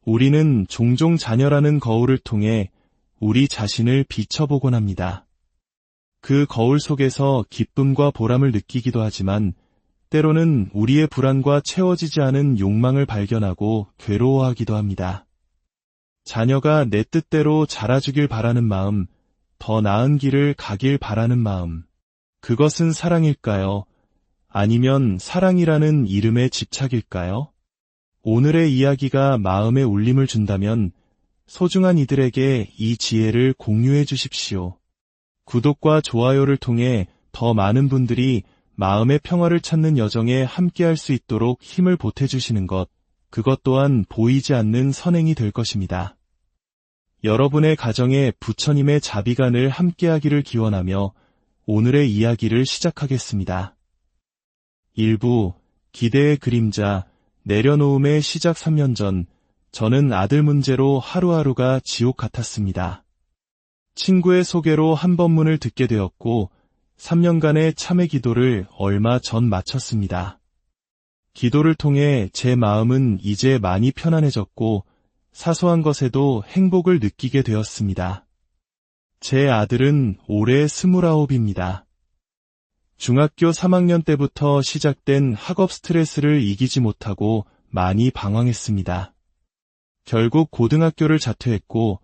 우리는 종종 자녀라는 거울을 통해 우리 자신을 비춰보곤 합니다. 그 거울 속에서 기쁨과 보람을 느끼기도 하지만 때로는 우리의 불안과 채워지지 않은 욕망을 발견하고 괴로워하기도 합니다. 자녀가 내 뜻대로 자라주길 바라는 마음, 더 나은 길을 가길 바라는 마음, 그것은 사랑일까요? 아니면 사랑이라는 이름의 집착일까요? 오늘의 이야기가 마음에 울림을 준다면 소중한 이들에게 이 지혜를 공유해 주십시오. 구독과 좋아요를 통해 더 많은 분들이 마음의 평화를 찾는 여정에 함께할 수 있도록 힘을 보태주시는 것, 그것 또한 보이지 않는 선행이 될 것입니다. 여러분의 가정에 부처님의 자비가 늘 함께하기를 기원하며 오늘의 이야기를 시작하겠습니다. 1부, 기대의 그림자, 내려놓음의 시작. 3년 전, 저는 아들 문제로 하루하루가 지옥 같았습니다. 친구의 소개로 한 법문을 듣게 되었고 3년간의 참회 기도를 얼마 전 마쳤습니다. 기도를 통해 제 마음은 이제 많이 편안해졌고 사소한 것에도 행복을 느끼게 되었습니다. 제 아들은 올해 29입니다. 중학교 3학년 때부터 시작된 학업 스트레스를 이기지 못하고 많이 방황했습니다. 결국 고등학교를 자퇴했고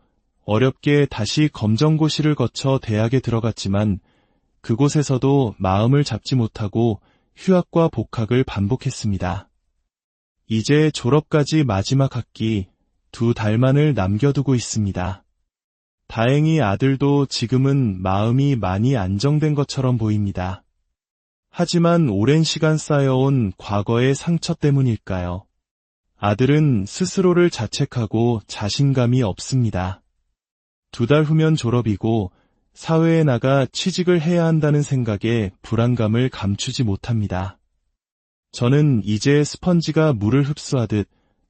어렵게 다시 검정고시를 거쳐 대학에 들어갔지만 그곳에서도 마음을 잡지 못하고 휴학과 복학을 반복했습니다. 이제 졸업까지 마지막 학기 2달만을 남겨두고 있습니다. 다행히 아들도 지금은 마음이 많이 안정된 것처럼 보입니다. 하지만 오랜 시간 쌓여온 과거의 상처 때문일까요? 아들은 스스로를 자책하고 자신감이 없습니다. 2달 후면 졸업이고 사회에 나가 취직을 해야 한다는 생각에 불안감을 감추지 못합니다. 저는 이제 스펀지가 물을 흡수하듯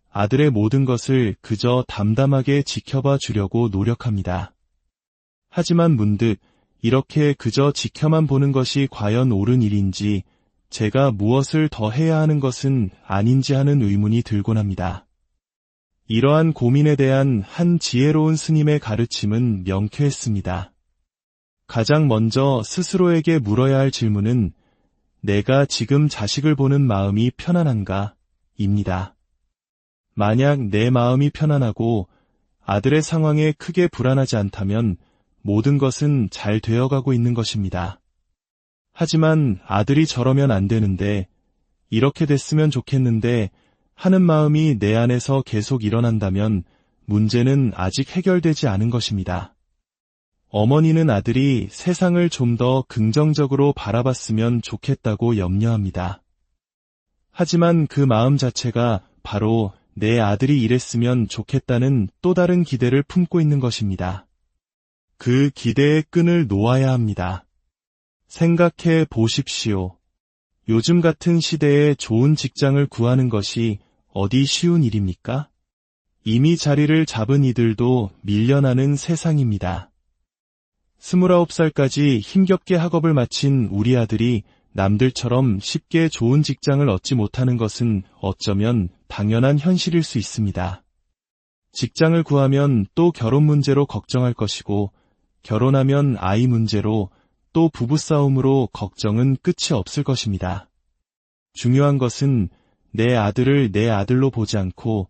아들의 모든 것을 그저 담담하게 지켜봐 주려고 노력합니다. 하지만 문득 이렇게 그저 지켜만 보는 것이 과연 옳은 일인지, 제가 무엇을 더 해야 하는 것은 아닌지 하는 의문이 들곤 합니다. 이러한 고민에 대한 한 지혜로운 스님의 가르침은 명쾌했습니다. 가장 먼저 스스로에게 물어야 할 질문은 내가 지금 자식을 보는 마음이 편안한가? 입니다. 만약 내 마음이 편안하고 아들의 상황에 크게 불안하지 않다면 모든 것은 잘 되어가고 있는 것입니다. 하지만 아들이 저러면 안 되는데, 이렇게 됐으면 좋겠는데 하는 마음이 내 안에서 계속 일어난다면 문제는 아직 해결되지 않은 것입니다. 어머니는 아들이 세상을 좀 더 긍정적으로 바라봤으면 좋겠다고 염려합니다. 하지만 그 마음 자체가 바로 내 아들이 이랬으면 좋겠다는 또 다른 기대를 품고 있는 것입니다. 그 기대의 끈을 놓아야 합니다. 생각해 보십시오. 요즘 같은 시대에 좋은 직장을 구하는 것이 어디 쉬운 일입니까? 이미 자리를 잡은 이들도 밀려나는 세상입니다. 29살까지 힘겹게 학업을 마친 우리 아들이 남들처럼 쉽게 좋은 직장을 얻지 못하는 것은 어쩌면 당연한 현실일 수 있습니다. 직장을 구하면 또 결혼 문제로 걱정할 것이고, 결혼하면 아이 문제로, 또 부부싸움으로 걱정은 끝이 없을 것입니다. 중요한 것은 내 아들을 내 아들로 보지 않고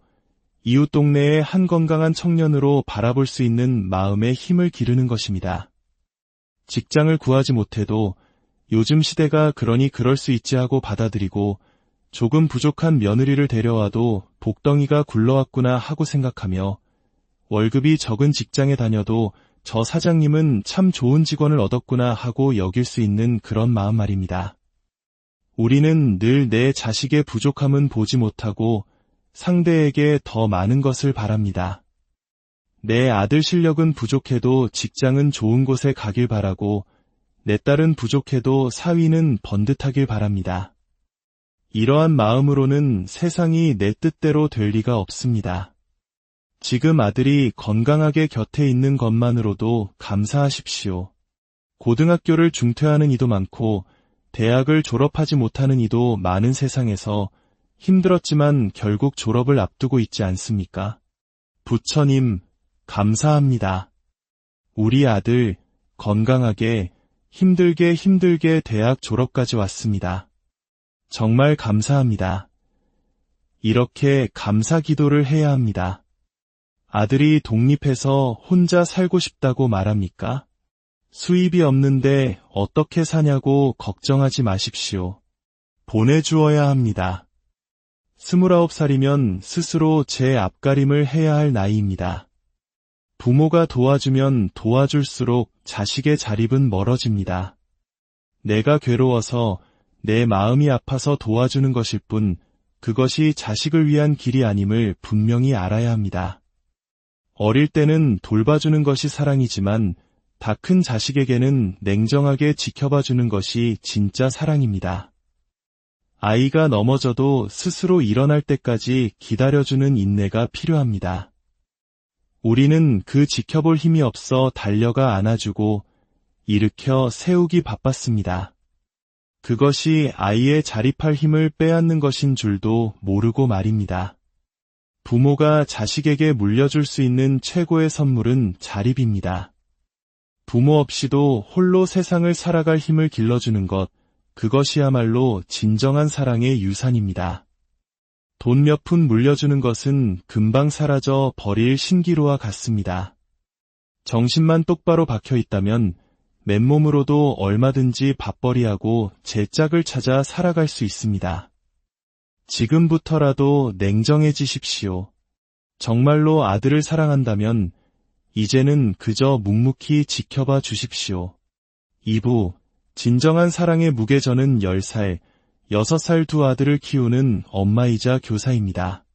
이웃 동네의 한 건강한 청년으로 바라볼 수 있는 마음의 힘을 기르는 것입니다. 직장을 구하지 못해도 요즘 시대가 그러니 그럴 수 있지 하고 받아들이고, 조금 부족한 며느리를 데려와도 복덩이가 굴러왔구나 하고 생각하며, 월급이 적은 직장에 다녀도 저 사장님은 참 좋은 직원을 얻었구나 하고 여길 수 있는 그런 마음 말입니다. 우리는 늘 내 자식의 부족함은 보지 못하고 상대에게 더 많은 것을 바랍니다. 내 아들 실력은 부족해도 직장은 좋은 곳에 가길 바라고, 내 딸은 부족해도 사위는 번듯하길 바랍니다. 이러한 마음으로는 세상이 내 뜻대로 될 리가 없습니다. 지금 아들이 건강하게 곁에 있는 것만으로도 감사하십시오. 고등학교를 중퇴하는 이도 많고 대학을 졸업하지 못하는 이도 많은 세상에서 힘들었지만 결국 졸업을 앞두고 있지 않습니까? 부처님, 감사합니다. 우리 아들 건강하게 힘들게 대학 졸업까지 왔습니다. 정말 감사합니다. 이렇게 감사 기도를 해야 합니다. 아들이 독립해서 혼자 살고 싶다고 말합니까? 수입이 없는데 어떻게 사냐고 걱정하지 마십시오. 보내주어야 합니다. 29살이면 스스로 제 앞가림을 해야 할 나이입니다. 부모가 도와주면 도와줄수록 자식의 자립은 멀어집니다. 내가 괴로워서 내 마음이 아파서 도와주는 것일 뿐 그것이 자식을 위한 길이 아님을 분명히 알아야 합니다. 어릴 때는 돌봐주는 것이 사랑이지만 다 큰 자식에게는 냉정하게 지켜봐주는 것이 진짜 사랑입니다. 아이가 넘어져도 스스로 일어날 때까지 기다려주는 인내가 필요합니다. 우리는 그 지켜볼 힘이 없어 달려가 안아주고 일으켜 세우기 바빴습니다. 그것이 아이의 자립할 힘을 빼앗는 것인 줄도 모르고 말입니다. 부모가 자식에게 물려줄 수 있는 최고의 선물은 자립입니다. 부모 없이도 홀로 세상을 살아갈 힘을 길러주는 것, 그것이야말로 진정한 사랑의 유산입니다. 돈 몇 푼 물려주는 것은 금방 사라져 버릴 신기루와 같습니다. 정신만 똑바로 박혀 있다면 맨몸으로도 얼마든지 밥벌이하고 제 짝을 찾아 살아갈 수 있습니다. 지금부터라도 냉정해지십시오. 정말로 아들을 사랑한다면 이제는 그저 묵묵히 지켜봐 주십시오. 2부 진정한 사랑의 무게전은 10살, 6살 두 아들을 키우는 엄마이자 교사입니다.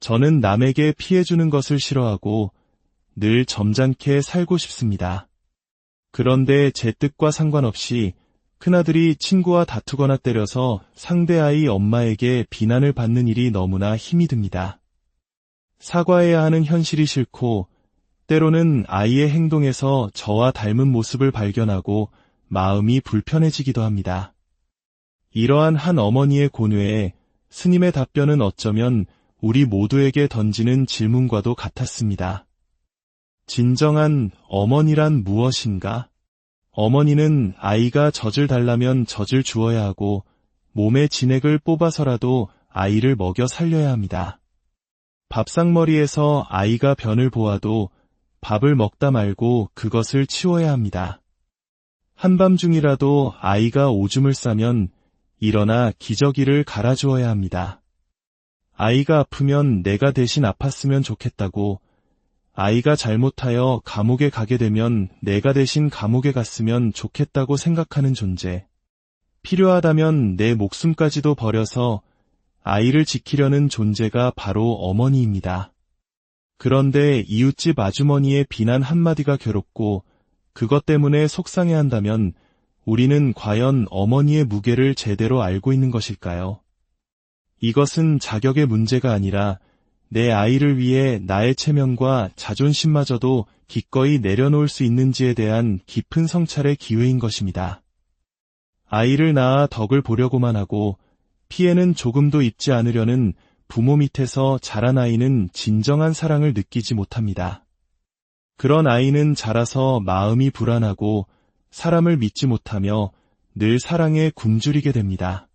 저는 남에게 피해주는 것을 싫어하고 늘 점잖게 살고 싶습니다. 그런데 제 뜻과 상관없이 큰아들이 친구와 다투거나 때려서 상대 아이 엄마에게 비난을 받는 일이 너무나 힘이 듭니다. 사과해야 하는 현실이 싫고 때로는 아이의 행동에서 저와 닮은 모습을 발견하고 마음이 불편해지기도 합니다. 이러한 한 어머니의 고뇌에 스님의 답변은 어쩌면 우리 모두에게 던지는 질문과도 같았습니다. 진정한 어머니란 무엇인가? 어머니는 아이가 젖을 달라면 젖을 주어야 하고 몸의 진액을 뽑아서라도 아이를 먹여 살려야 합니다. 밥상머리에서 아이가 변을 보아도 밥을 먹다 말고 그것을 치워야 합니다. 한밤중이라도 아이가 오줌을 싸면 일어나 기저귀를 갈아주어야 합니다. 아이가 아프면 내가 대신 아팠으면 좋겠다고, 아이가 잘못하여 감옥에 가게 되면 내가 대신 감옥에 갔으면 좋겠다고 생각하는 존재. 필요하다면 내 목숨까지도 버려서 아이를 지키려는 존재가 바로 어머니입니다. 그런데 이웃집 아주머니의 비난 한마디가 괴롭고 그것 때문에 속상해한다면 우리는 과연 어머니의 무게를 제대로 알고 있는 것일까요? 이것은 자격의 문제가 아니라 내 아이를 위해 나의 체면과 자존심마저도 기꺼이 내려놓을 수 있는지에 대한 깊은 성찰의 기회인 것입니다. 아이를 낳아 덕을 보려고만 하고 피해는 조금도 입지 않으려는 부모 밑에서 자란 아이는 진정한 사랑을 느끼지 못합니다. 그런 아이는 자라서 마음이 불안하고 사람을 믿지 못하며 늘 사랑에 굶주리게 됩니다.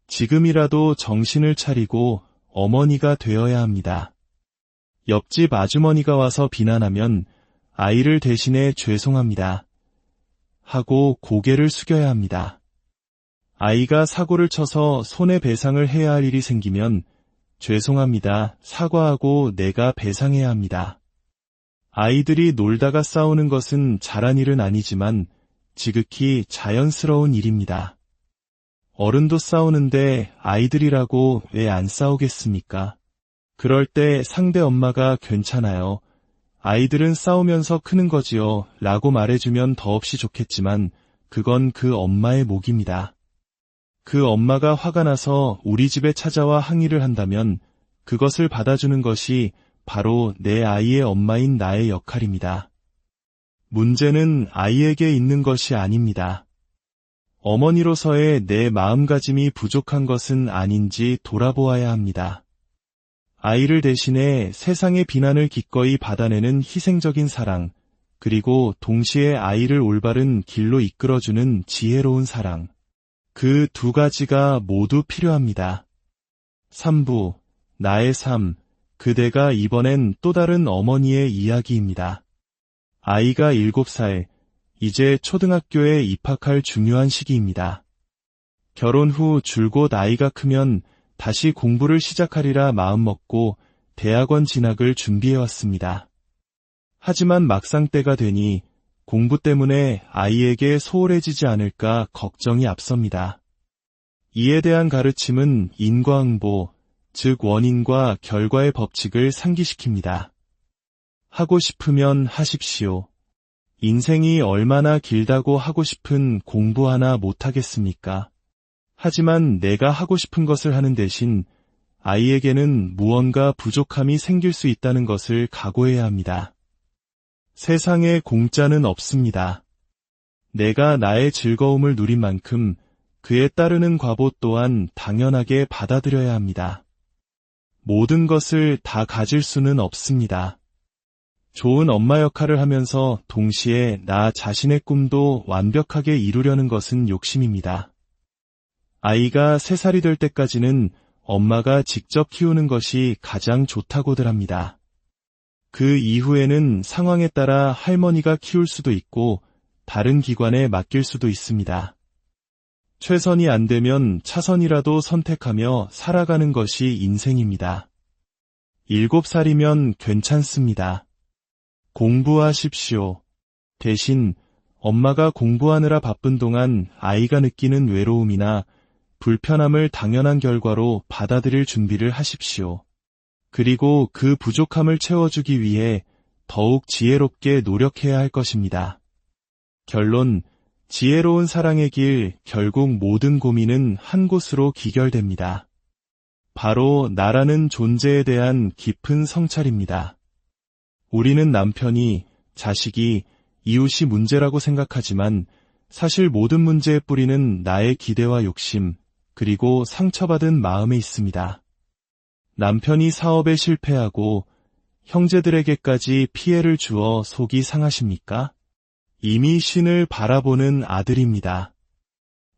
지금이라도 정신을 차리고 어머니가 되어야 합니다. 옆집 아주머니가 와서 비난하면 아이를 대신해 죄송합니다 하고 고개를 숙여야 합니다. 아이가 사고를 쳐서 손해배상을 해야 할 일이 생기면 죄송합니다, 사과하고 내가 배상해야 합니다. 아이들이 놀다가 싸우는 것은 잘한 일은 아니지만 지극히 자연스러운 일입니다. 어른도 싸우는데 아이들이라고 왜 안 싸우겠습니까? 그럴 때 상대 엄마가 괜찮아요, 아이들은 싸우면서 크는 거지요 라고 말해주면 더없이 좋겠지만 그건 그 엄마의 몫입니다. 그 엄마가 화가 나서 우리 집에 찾아와 항의를 한다면 그것을 받아주는 것이 바로 내 아이의 엄마인 나의 역할입니다. 문제는 아이에게 있는 것이 아닙니다. 어머니로서의 내 마음가짐이 부족한 것은 아닌지 돌아보아야 합니다. 아이를 대신해 세상의 비난을 기꺼이 받아내는 희생적인 사랑, 그리고 동시에 아이를 올바른 길로 이끌어주는 지혜로운 사랑. 그 두 가지가 모두 필요합니다. 3부, 나의 삶, 그대가 이번엔 또 다른 어머니의 이야기입니다. 아이가 7살, 이제 초등학교에 입학할 중요한 시기입니다. 결혼 후 줄곧 아이가 크면 다시 공부를 시작하리라 마음먹고 대학원 진학을 준비해왔습니다. 하지만 막상 때가 되니 공부 때문에 아이에게 소홀해지지 않을까 걱정이 앞섭니다. 이에 대한 가르침은 인과응보, 즉 원인과 결과의 법칙을 상기시킵니다. 하고 싶으면 하십시오. 인생이 얼마나 길다고 하고 싶은 공부 하나 못하겠습니까? 하지만 내가 하고 싶은 것을 하는 대신 아이에게는 무언가 부족함이 생길 수 있다는 것을 각오해야 합니다. 세상에 공짜는 없습니다. 내가 나의 즐거움을 누린 만큼 그에 따르는 과보 또한 당연하게 받아들여야 합니다. 모든 것을 다 가질 수는 없습니다. 좋은 엄마 역할을 하면서 동시에 나 자신의 꿈도 완벽하게 이루려는 것은 욕심입니다. 아이가 3살이 될 때까지는 엄마가 직접 키우는 것이 가장 좋다고들 합니다. 그 이후에는 상황에 따라 할머니가 키울 수도 있고 다른 기관에 맡길 수도 있습니다. 최선이 안 되면 차선이라도 선택하며 살아가는 것이 인생입니다. 7살이면 괜찮습니다. 공부하십시오. 대신 엄마가 공부하느라 바쁜 동안 아이가 느끼는 외로움이나 불편함을 당연한 결과로 받아들일 준비를 하십시오. 그리고 그 부족함을 채워주기 위해 더욱 지혜롭게 노력해야 할 것입니다. 결론, 지혜로운 사랑의 길, 결국 모든 고민은 한 곳으로 기결됩니다. 바로 나라는 존재에 대한 깊은 성찰입니다. 우리는 남편이, 자식이, 이웃이 문제라고 생각하지만 사실 모든 문제의 뿌리는 나의 기대와 욕심, 그리고 상처받은 마음에 있습니다. 남편이 사업에 실패하고 형제들에게까지 피해를 주어 속이 상하십니까? 이미 신을 바라보는 아들입니다.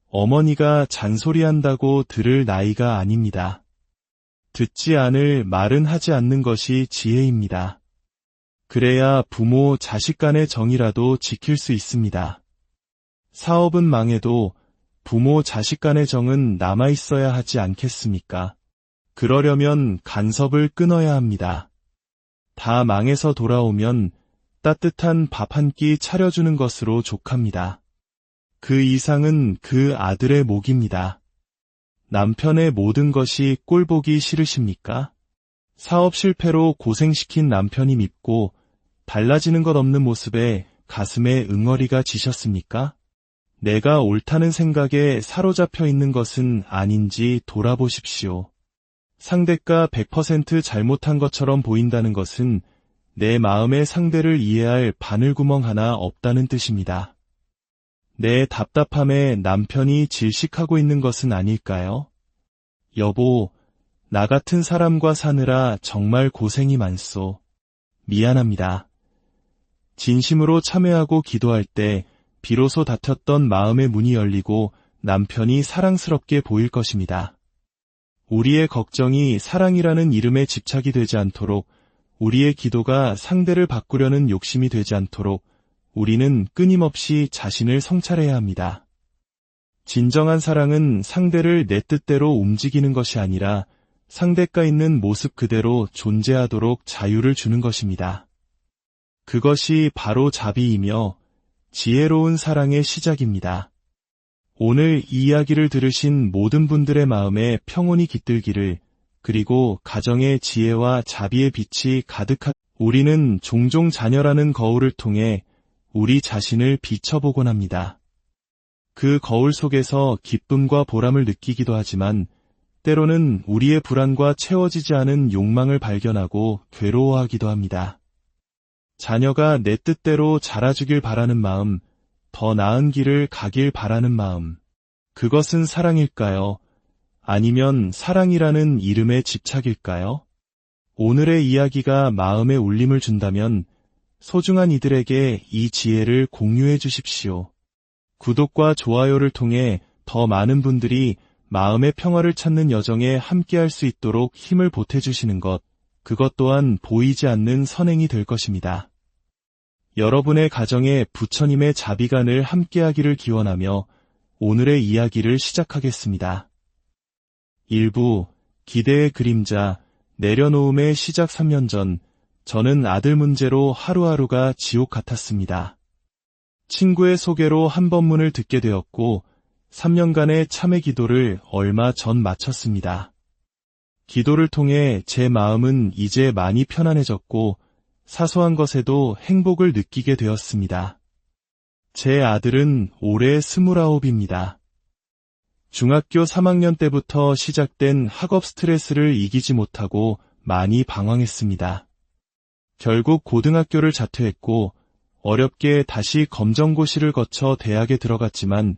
어머니가 잔소리한다고 들을 나이가 아닙니다. 듣지 않을 말은 하지 않는 것이 지혜입니다. 그래야 부모 자식 간의 정이라도 지킬 수 있습니다. 사업은 망해도 부모 자식 간의 정은 남아있어야 하지 않겠습니까? 그러려면 간섭을 끊어야 합니다. 다 망해서 돌아오면 따뜻한 밥 한 끼 차려주는 것으로 족합니다. 그 이상은 그 아들의 몫입니다. 남편의 모든 것이 꼴보기 싫으십니까? 사업 실패로 고생시킨 남편이 밉고 달라지는 것 없는 모습에 가슴에 응어리가 지셨습니까? 내가 옳다는 생각에 사로잡혀 있는 것은 아닌지 돌아보십시오. 상대가 100% 잘못한 것처럼 보인다는 것은 내 마음의 상대를 이해할 바늘구멍 하나 없다는 뜻입니다. 내 답답함에 남편이 질식하고 있는 것은 아닐까요? 여보, 나 같은 사람과 사느라 정말 고생이 많소. 미안합니다. 진심으로 참회하고 기도할 때 비로소 닫혔던 마음의 문이 열리고 남편이 사랑스럽게 보일 것입니다. 우리의 걱정이 사랑이라는 이름에 집착이 되지 않도록, 우리의 기도가 상대를 바꾸려는 욕심이 되지 않도록 우리는 끊임없이 자신을 성찰해야 합니다. 진정한 사랑은 상대를 내 뜻대로 움직이는 것이 아니라 상대가 있는 모습 그대로 존재하도록 자유를 주는 것입니다. 그것이 바로 자비이며 지혜로운 사랑의 시작입니다. 오늘 이 이야기를 들으신 모든 분들의 마음에 평온이 깃들기를, 그리고 가정의 지혜와 자비의 빛이 가득한 우리는 종종 자녀라는 거울을 통해 우리 자신을 비춰보곤 합니다. 그 거울 속에서 기쁨과 보람을 느끼기도 하지만 때로는 우리의 불안과 채워지지 않은 욕망을 발견하고 괴로워하기도 합니다. 자녀가 내 뜻대로 자라주길 바라는 마음, 더 나은 길을 가길 바라는 마음, 그것은 사랑일까요? 아니면 사랑이라는 이름의 집착일까요? 오늘의 이야기가 마음에 울림을 준다면 소중한 이들에게 이 지혜를 공유해 주십시오. 구독과 좋아요를 통해 더 많은 분들이 마음의 평화를 찾는 여정에 함께할 수 있도록 힘을 보태주시는 것, 그것 또한 보이지 않는 선행이 될 것입니다. 여러분의 가정에 부처님의 자비가 늘 함께하기를 기원하며 오늘의 이야기를 시작하겠습니다. 1부, 기대의 그림자, 내려놓음의 시작. 3년 전, 저는 아들 문제로 하루하루가 지옥 같았습니다. 친구의 소개로 한 법문을 듣게 되었고 3년간의 참회 기도를 얼마 전 마쳤습니다. 기도를 통해 제 마음은 이제 많이 편안해졌고 사소한 것에도 행복을 느끼게 되었습니다. 제 아들은 올해 29입니다. 중학교 3학년 때부터 시작된 학업 스트레스를 이기지 못하고 많이 방황했습니다. 결국 고등학교를 자퇴했고 어렵게 다시 검정고시를 거쳐 대학에 들어갔지만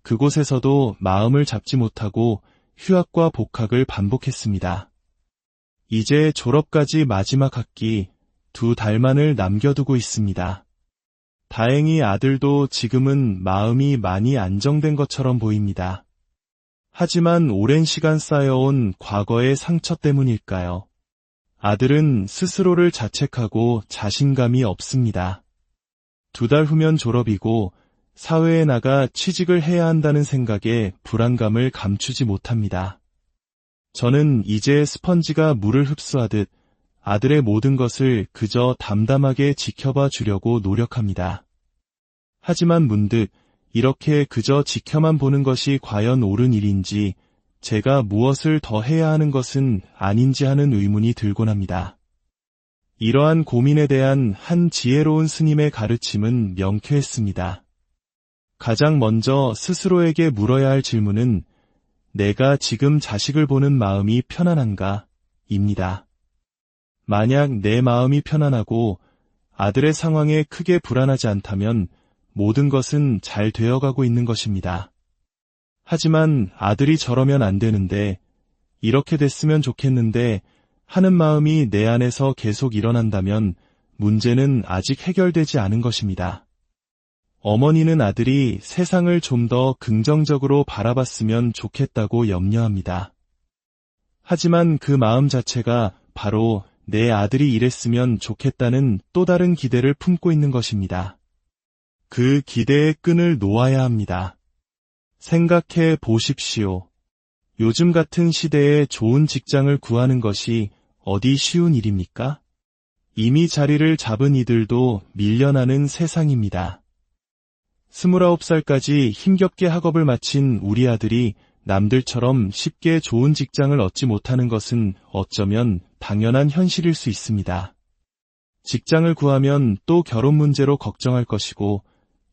그곳에서도 마음을 잡지 못하고 휴학과 복학을 반복했습니다. 이제 졸업까지 마지막 학기 2달만을 남겨두고 있습니다. 다행히 아들도 지금은 마음이 많이 안정된 것처럼 보입니다. 하지만 오랜 시간 쌓여온 과거의 상처 때문일까요? 아들은 스스로를 자책하고 자신감이 없습니다. 2달 후면 졸업이고 사회에 나가 취직을 해야 한다는 생각에 불안감을 감추지 못합니다. 저는 이제 스펀지가 물을 흡수하듯 아들의 모든 것을 그저 담담하게 지켜봐 주려고 노력합니다. 하지만 문득 이렇게 그저 지켜만 보는 것이 과연 옳은 일인지, 제가 무엇을 더 해야 하는 것은 아닌지 하는 의문이 들곤 합니다. 이러한 고민에 대한 한 지혜로운 스님의 가르침은 명쾌했습니다. 가장 먼저 스스로에게 물어야 할 질문은 내가 지금 자식을 보는 마음이 편안한가? 입니다. 만약 내 마음이 편안하고 아들의 상황에 크게 불안하지 않다면 모든 것은 잘 되어가고 있는 것입니다. 하지만 아들이 저러면 안 되는데, 이렇게 됐으면 좋겠는데 하는 마음이 내 안에서 계속 일어난다면 문제는 아직 해결되지 않은 것입니다. 어머니는 아들이 세상을 좀 더 긍정적으로 바라봤으면 좋겠다고 염려합니다. 하지만 그 마음 자체가 바로 내 아들이 이랬으면 좋겠다는 또 다른 기대를 품고 있는 것입니다. 그 기대의 끈을 놓아야 합니다. 생각해 보십시오. 요즘 같은 시대에 좋은 직장을 구하는 것이 어디 쉬운 일입니까? 이미 자리를 잡은 이들도 밀려나는 세상입니다. 29살까지 힘겹게 학업을 마친 우리 아들이 남들처럼 쉽게 좋은 직장을 얻지 못하는 것은 어쩌면 당연한 현실일 수 있습니다. 직장을 구하면 또 결혼 문제로 걱정할 것이고,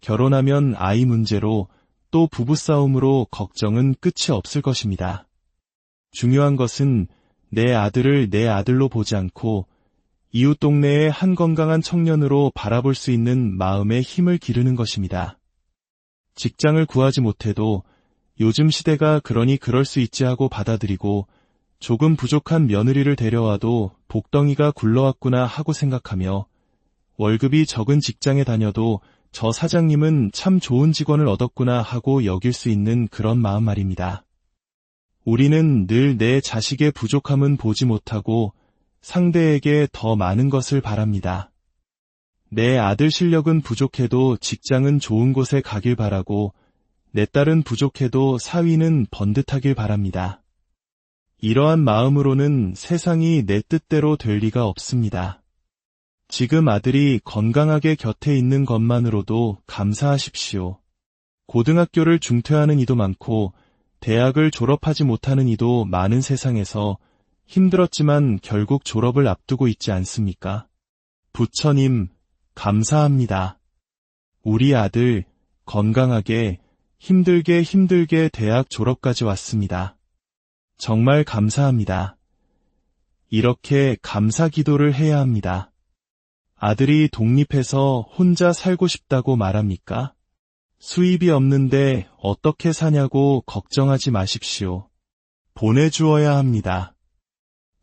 결혼하면 아이 문제로, 또 부부싸움으로 걱정은 끝이 없을 것입니다. 중요한 것은 내 아들을 내 아들로 보지 않고 이웃 동네의 한 건강한 청년으로 바라볼 수 있는 마음의 힘을 기르는 것입니다. 직장을 구하지 못해도 요즘 시대가 그러니 그럴 수 있지 하고 받아들이고, 조금 부족한 며느리를 데려와도 복덩이가 굴러왔구나 하고 생각하며, 월급이 적은 직장에 다녀도 저 사장님은 참 좋은 직원을 얻었구나 하고 여길 수 있는 그런 마음 말입니다. 우리는 늘 내 자식의 부족함은 보지 못하고 상대에게 더 많은 것을 바랍니다. 내 아들 실력은 부족해도 직장은 좋은 곳에 가길 바라고, 내 딸은 부족해도 사위는 번듯하길 바랍니다. 이러한 마음으로는 세상이 내 뜻대로 될 리가 없습니다. 지금 아들이 건강하게 곁에 있는 것만으로도 감사하십시오. 고등학교를 중퇴하는 이도 많고 대학을 졸업하지 못하는 이도 많은 세상에서 힘들었지만 결국 졸업을 앞두고 있지 않습니까? 부처님, 감사합니다. 우리 아들 건강하게 힘들게 대학 졸업까지 왔습니다. 정말 감사합니다. 이렇게 감사 기도를 해야 합니다. 아들이 독립해서 혼자 살고 싶다고 말합니까? 수입이 없는데 어떻게 사냐고 걱정하지 마십시오. 보내주어야 합니다.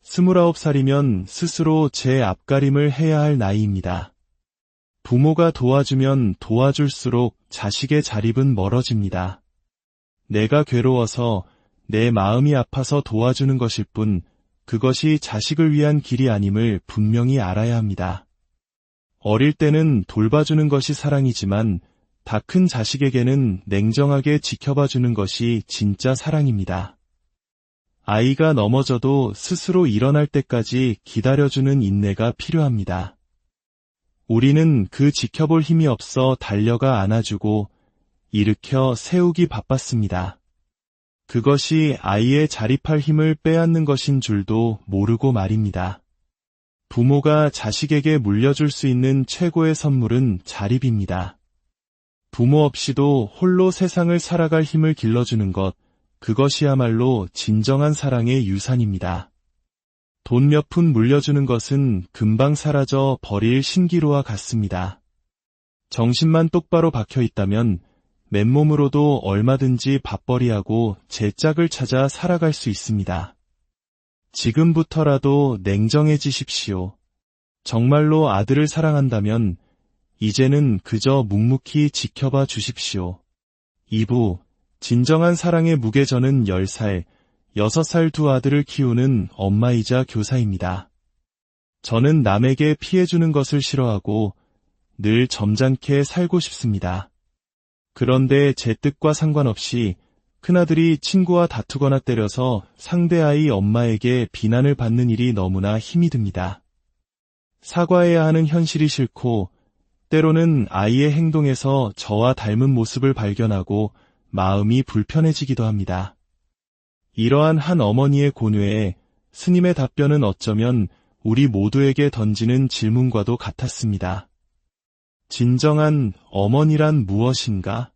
29살이면 스스로 제 앞가림을 해야 할 나이입니다. 부모가 도와주면 도와줄수록 자식의 자립은 멀어집니다. 내가 괴로워서 내 마음이 아파서 도와주는 것일 뿐 그것이 자식을 위한 길이 아님을 분명히 알아야 합니다. 어릴 때는 돌봐주는 것이 사랑이지만 다 큰 자식에게는 냉정하게 지켜봐주는 것이 진짜 사랑입니다. 아이가 넘어져도 스스로 일어날 때까지 기다려주는 인내가 필요합니다. 우리는 그 지켜볼 힘이 없어 달려가 안아주고 일으켜 세우기 바빴습니다. 그것이 아이의 자립할 힘을 빼앗는 것인 줄도 모르고 말입니다. 부모가 자식에게 물려줄 수 있는 최고의 선물은 자립입니다. 부모 없이도 홀로 세상을 살아갈 힘을 길러주는 것, 그것이야말로 진정한 사랑의 유산입니다. 돈 몇 푼 물려주는 것은 금방 사라져 버릴 신기루와 같습니다. 정신만 똑바로 박혀 있다면 맨몸으로도 얼마든지 밥벌이하고 제 짝을 찾아 살아갈 수 있습니다. 지금부터라도 냉정해지십시오. 정말로 아들을 사랑한다면 이제는 그저 묵묵히 지켜봐 주십시오. 2부 진정한 사랑의 무게전은 10살, 6살 두 아들을 키우는 엄마이자 교사입니다. 저는 남에게 피해주는 것을 싫어하고 늘 점잖게 살고 싶습니다. 그런데 제 뜻과 상관없이 큰아들이 친구와 다투거나 때려서 상대 아이 엄마에게 비난을 받는 일이 너무나 힘이 듭니다. 사과해야 하는 현실이 싫고 때로는 아이의 행동에서 저와 닮은 모습을 발견하고 마음이 불편해지기도 합니다. 이러한 한 어머니의 고뇌에 스님의 답변은 어쩌면 우리 모두에게 던지는 질문과도 같았습니다. 진정한 어머니란 무엇인가?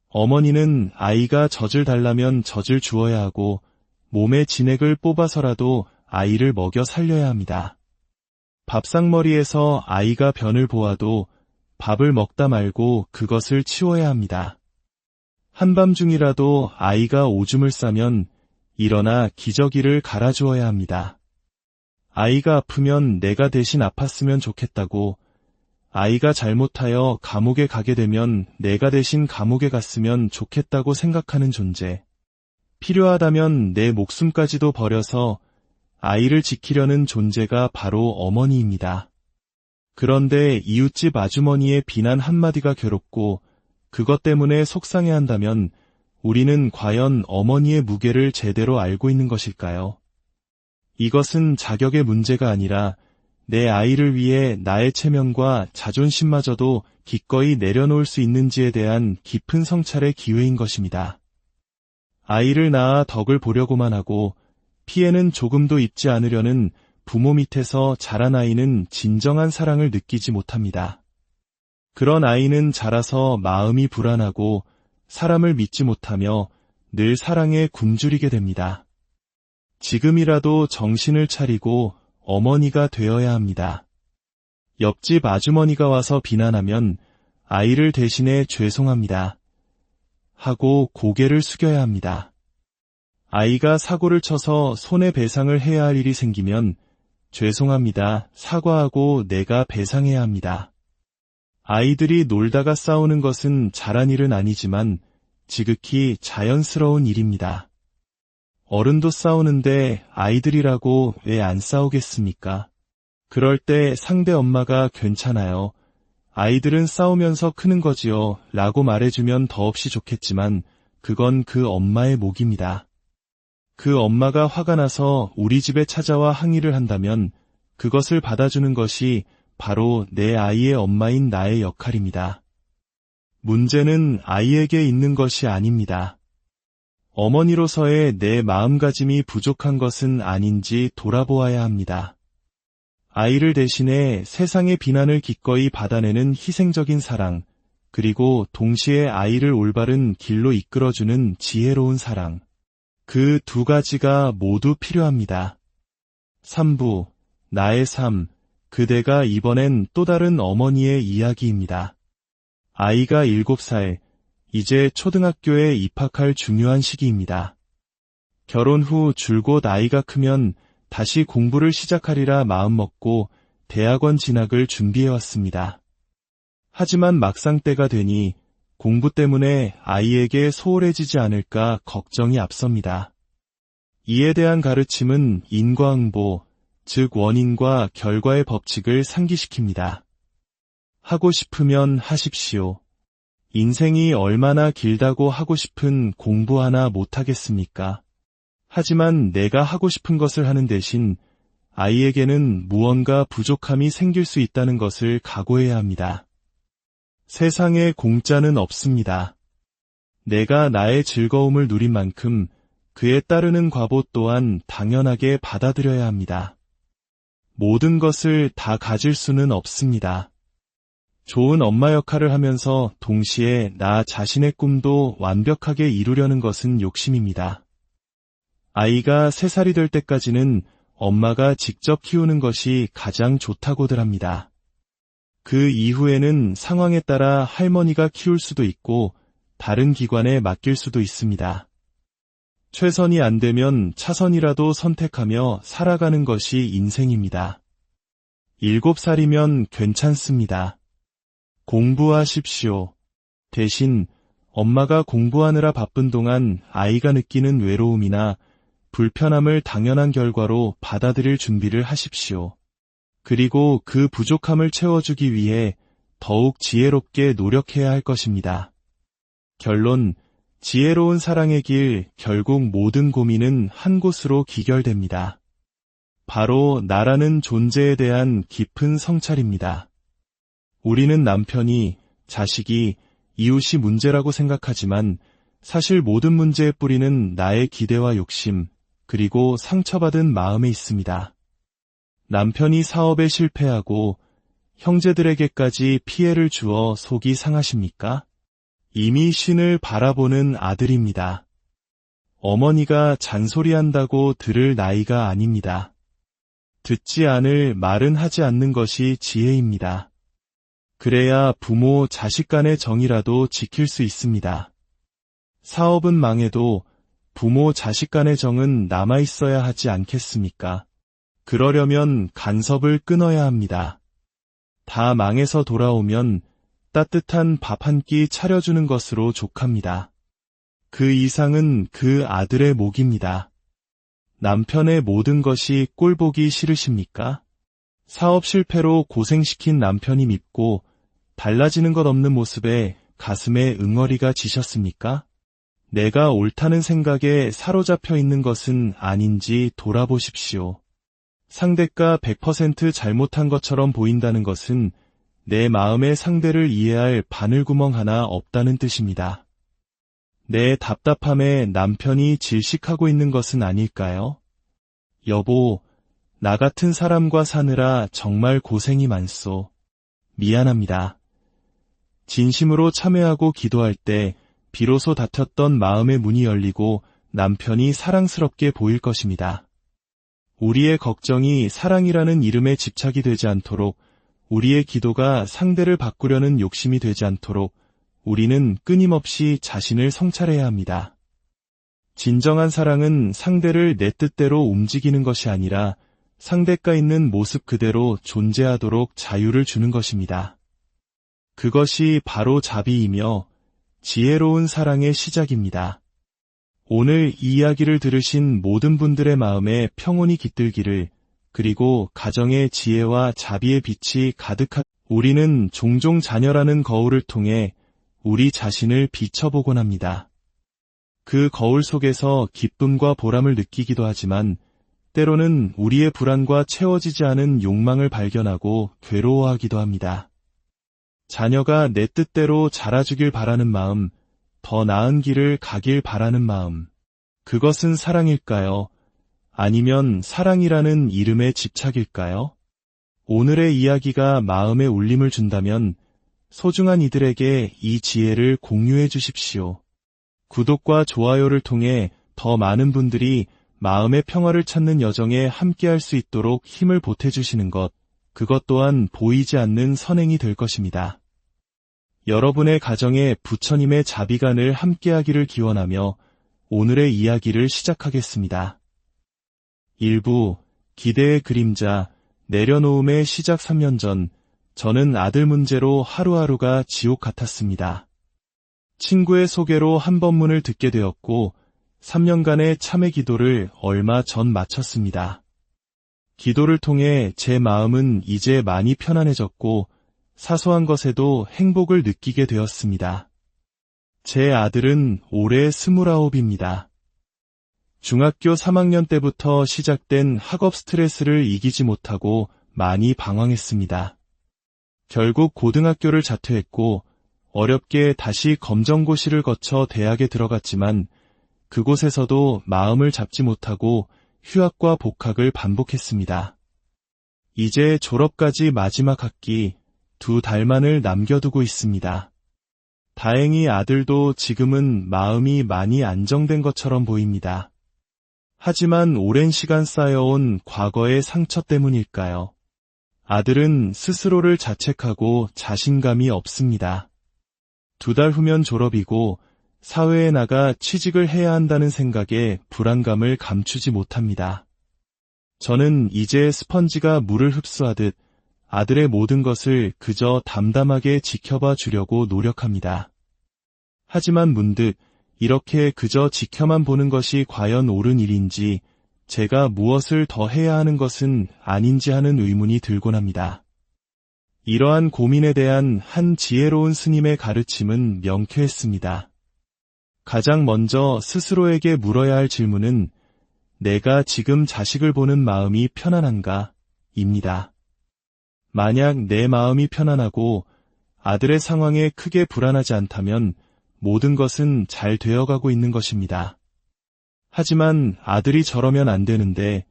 어머니는 아이가 젖을 달라면 젖을 주어야 하고 몸의 진액을 뽑아서라도 아이를 먹여 살려야 합니다. 밥상머리에서 아이가 변을 보아도 밥을 먹다 말고 그것을 치워야 합니다. 한밤중이라도 아이가 오줌을 싸면 일어나 기저귀를 갈아주어야 합니다. 아이가 아프면 내가 대신 아팠으면 좋겠다고, 아이가 잘못하여 감옥에 가게 되면 내가 대신 감옥에 갔으면 좋겠다고 생각하는 존재. 필요하다면 내 목숨까지도 버려서 아이를 지키려는 존재가 바로 어머니입니다. 그런데 이웃집 아주머니의 비난 한마디가 괴롭고 그것 때문에 속상해한다면 우리는 과연 어머니의 무게를 제대로 알고 있는 것일까요? 이것은 자격의 문제가 아니라 내 아이를 위해 나의 체면과 자존심마저도 기꺼이 내려놓을 수 있는지에 대한 깊은 성찰의 기회인 것입니다. 아이를 낳아 덕을 보려고만 하고 피해는 조금도 입지 않으려는 부모 밑에서 자란 아이는 진정한 사랑을 느끼지 못합니다. 그런 아이는 자라서 마음이 불안하고 사람을 믿지 못하며 늘 사랑에 굶주리게 됩니다. 지금이라도 정신을 차리고 어머니가 되어야 합니다. 옆집 아주머니가 와서 비난하면 아이를 대신해 죄송합니다 하고 고개를 숙여야 합니다. 아이가 사고를 쳐서 손해배상을 해야 할 일이 생기면 죄송합니다, 사과하고 내가 배상해야 합니다. 아이들이 놀다가 싸우는 것은 잘한 일은 아니지만 지극히 자연스러운 일입니다. 어른도 싸우는데 아이들이라고 왜 안 싸우겠습니까? 그럴 때 상대 엄마가 괜찮아요, 아이들은 싸우면서 크는 거지요 라고 말해주면 더없이 좋겠지만 그건 그 엄마의 몫입니다. 그 엄마가 화가 나서 우리 집에 찾아와 항의를 한다면 그것을 받아주는 것이 바로 내 아이의 엄마인 나의 역할입니다. 문제는 아이에게 있는 것이 아닙니다. 어머니로서의 내 마음가짐이 부족한 것은 아닌지 돌아보아야 합니다. 아이를 대신해 세상의 비난을 기꺼이 받아내는 희생적인 사랑, 그리고 동시에 아이를 올바른 길로 이끌어주는 지혜로운 사랑. 그 두 가지가 모두 필요합니다. 3부, 나의 삶, 그대가 이번엔 또 다른 어머니의 이야기입니다. 아이가 7살, 이제 초등학교에 입학할 중요한 시기입니다. 결혼 후 줄곧 아이가 크면 다시 공부를 시작하리라 마음먹고 대학원 진학을 준비해왔습니다. 하지만 막상 때가 되니 공부 때문에 아이에게 소홀해지지 않을까 걱정이 앞섭니다. 이에 대한 가르침은 인과응보, 즉 원인과 결과의 법칙을 상기시킵니다. 하고 싶으면 하십시오. 인생이 얼마나 길다고 하고 싶은 공부 하나 못하겠습니까? 하지만 내가 하고 싶은 것을 하는 대신 아이에게는 무언가 부족함이 생길 수 있다는 것을 각오해야 합니다. 세상에 공짜는 없습니다. 내가 나의 즐거움을 누린 만큼 그에 따르는 과보 또한 당연하게 받아들여야 합니다. 모든 것을 다 가질 수는 없습니다. 좋은 엄마 역할을 하면서 동시에 나 자신의 꿈도 완벽하게 이루려는 것은 욕심입니다. 아이가 3살이 될 때까지는 엄마가 직접 키우는 것이 가장 좋다고들 합니다. 그 이후에는 상황에 따라 할머니가 키울 수도 있고 다른 기관에 맡길 수도 있습니다. 최선이 안 되면 차선이라도 선택하며 살아가는 것이 인생입니다. 7살이면 괜찮습니다. 공부하십시오. 대신 엄마가 공부하느라 바쁜 동안 아이가 느끼는 외로움이나 불편함을 당연한 결과로 받아들일 준비를 하십시오. 그리고 그 부족함을 채워주기 위해 더욱 지혜롭게 노력해야 할 것입니다. 결론, 지혜로운 사랑의 길, 결국 모든 고민은 한 곳으로 기결됩니다. 바로 나라는 존재에 대한 깊은 성찰입니다. 우리는 남편이, 자식이, 이웃이 문제라고 생각하지만 사실 모든 문제의 뿌리는 나의 기대와 욕심, 그리고 상처받은 마음에 있습니다. 남편이 사업에 실패하고 형제들에게까지 피해를 주어 속이 상하십니까? 이미 신을 바라보는 아들입니다. 어머니가 잔소리한다고 들을 나이가 아닙니다. 듣지 않을 말은 하지 않는 것이 지혜입니다. 그래야 부모 자식 간의 정이라도 지킬 수 있습니다. 사업은 망해도 부모 자식 간의 정은 남아있어야 하지 않겠습니까? 그러려면 간섭을 끊어야 합니다. 다 망해서 돌아오면 따뜻한 밥 한 끼 차려주는 것으로 족합니다. 그 이상은 그 아들의 몫입니다. 남편의 모든 것이 꼴보기 싫으십니까? 사업 실패로 고생시킨 남편이 밉고 달라지는 것 없는 모습에 가슴에 응어리가 지셨습니까? 내가 옳다는 생각에 사로잡혀 있는 것은 아닌지 돌아보십시오. 상대가 100% 잘못한 것처럼 보인다는 것은 내 마음의 상대를 이해할 바늘구멍 하나 없다는 뜻입니다. 내 답답함에 남편이 질식하고 있는 것은 아닐까요? 여보, 나 같은 사람과 사느라 정말 고생이 많소. 미안합니다. 진심으로 참회하고 기도할 때 비로소 닫혔던 마음의 문이 열리고 남편이 사랑스럽게 보일 것입니다. 우리의 걱정이 사랑이라는 이름에 집착이 되지 않도록, 우리의 기도가 상대를 바꾸려는 욕심이 되지 않도록 우리는 끊임없이 자신을 성찰해야 합니다. 진정한 사랑은 상대를 내 뜻대로 움직이는 것이 아니라 상대가 있는 모습 그대로 존재하도록 자유를 주는 것입니다. 그것이 바로 자비이며 지혜로운 사랑의 시작입니다. 오늘 이 이야기를 들으신 모든 분들의 마음에 평온이 깃들기를, 그리고 가정의 지혜와 자비의 빛이 가득한, 우리는 종종 자녀라는 거울을 통해 우리 자신을 비춰보곤 합니다. 그 거울 속에서 기쁨과 보람을 느끼기도 하지만 때로는 우리의 불안과 채워지지 않은 욕망을 발견하고 괴로워하기도 합니다. 자녀가 내 뜻대로 자라주길 바라는 마음, 더 나은 길을 가길 바라는 마음, 그것은 사랑일까요? 아니면 사랑이라는 이름의 집착일까요? 오늘의 이야기가 마음에 울림을 준다면 소중한 이들에게 이 지혜를 공유해 주십시오. 구독과 좋아요를 통해 더 많은 분들이 마음의 평화를 찾는 여정에 함께할 수 있도록 힘을 보태주시는 것, 그것 또한 보이지 않는 선행이 될 것입니다. 여러분의 가정에 부처님의 자비가 늘 함께하기를 기원하며 오늘의 이야기를 시작하겠습니다. 1부 기대의 그림자, 내려놓음의 시작 3년 전, 저는 아들 문제로 하루하루가 지옥 같았습니다. 친구의 소개로 한번문을 듣게 되었고 3년간의 참회 기도를 얼마 전 마쳤습니다. 기도를 통해 제 마음은 이제 많이 편안해졌고 사소한 것에도 행복을 느끼게 되었습니다. 제 아들은 올해 29입니다. 중학교 3학년 때부터 시작된 학업 스트레스를 이기지 못하고 많이 방황했습니다. 결국 고등학교를 자퇴했고 어렵게 다시 검정고시를 거쳐 대학에 들어갔지만 그곳에서도 마음을 잡지 못하고 휴학과 복학을 반복했습니다. 이제 졸업까지 마지막 학기 2달만을 남겨두고 있습니다. 다행히 아들도 지금은 마음이 많이 안정된 것처럼 보입니다. 하지만 오랜 시간 쌓여온 과거의 상처 때문일까요? 아들은 스스로를 자책하고 자신감이 없습니다. 2달 후면 졸업이고 사회에 나가 취직을 해야 한다는 생각에 불안감을 감추지 못합니다. 저는 이제 스펀지가 물을 흡수하듯 아들의 모든 것을 그저 담담하게 지켜봐 주려고 노력합니다. 하지만 문득 이렇게 그저 지켜만 보는 것이 과연 옳은 일인지, 제가 무엇을 더 해야 하는 것은 아닌지 하는 의문이 들곤 합니다. 이러한 고민에 대한 한 지혜로운 스님의 가르침은 명쾌했습니다. 가장 먼저 스스로에게 물어야 할 질문은 내가 지금 자식을 보는 마음이 편안한가? 입니다. 만약 내 마음이 편안하고 아들의 상황에 크게 불안하지 않다면 모든 것은 잘 되어가고 있는 것입니다. 하지만 아들이 저러면 안 되는데,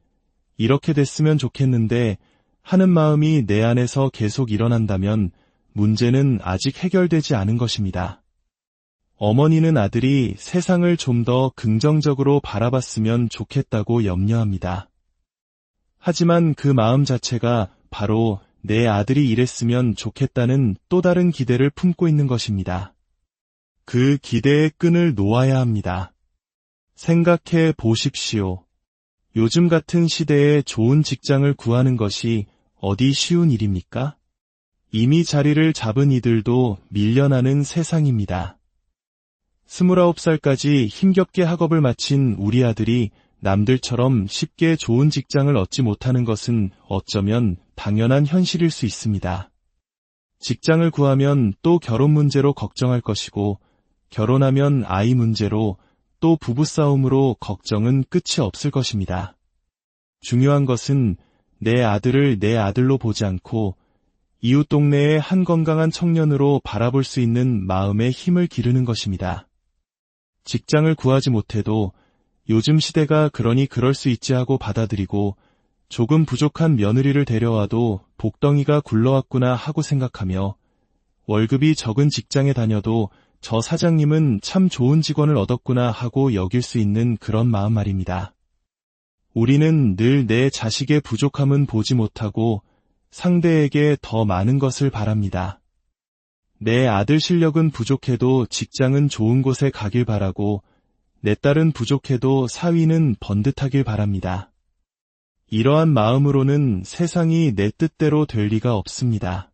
이렇게 됐으면 좋겠는데 하는 마음이 내 안에서 계속 일어난다면 문제는 아직 해결되지 않은 것입니다. 어머니는 아들이 세상을 좀 더 긍정적으로 바라봤으면 좋겠다고 염려합니다. 하지만 그 마음 자체가 바로 내 아들이 이랬으면 좋겠다는 또 다른 기대를 품고 있는 것입니다. 그 기대의 끈을 놓아야 합니다. 생각해 보십시오. 요즘 같은 시대에 좋은 직장을 구하는 것이 어디 쉬운 일입니까? 이미 자리를 잡은 이들도 밀려나는 세상입니다. 29살까지 힘겹게 학업을 마친 우리 아들이 남들처럼 쉽게 좋은 직장을 얻지 못하는 것은 어쩌면 당연한 현실일 수 있습니다. 직장을 구하면 또 결혼 문제로 걱정할 것이고, 결혼하면 아이 문제로, 또 부부싸움으로 걱정은 끝이 없을 것입니다. 중요한 것은 내 아들을 내 아들로 보지 않고 이웃 동네의 한 건강한 청년으로 바라볼 수 있는 마음의 힘을 기르는 것입니다. 직장을 구하지 못해도 요즘 시대가 그러니 그럴 수 있지 하고 받아들이고, 조금 부족한 며느리를 데려와도 복덩이가 굴러왔구나 하고 생각하며, 월급이 적은 직장에 다녀도 저 사장님은 참 좋은 직원을 얻었구나 하고 여길 수 있는 그런 마음 말입니다. 우리는 늘 내 자식의 부족함은 보지 못하고 상대에게 더 많은 것을 바랍니다. 내 아들 실력은 부족해도 직장은 좋은 곳에 가길 바라고, 내 딸은 부족해도 사위는 번듯하길 바랍니다. 이러한 마음으로는 세상이 내 뜻대로 될 리가 없습니다.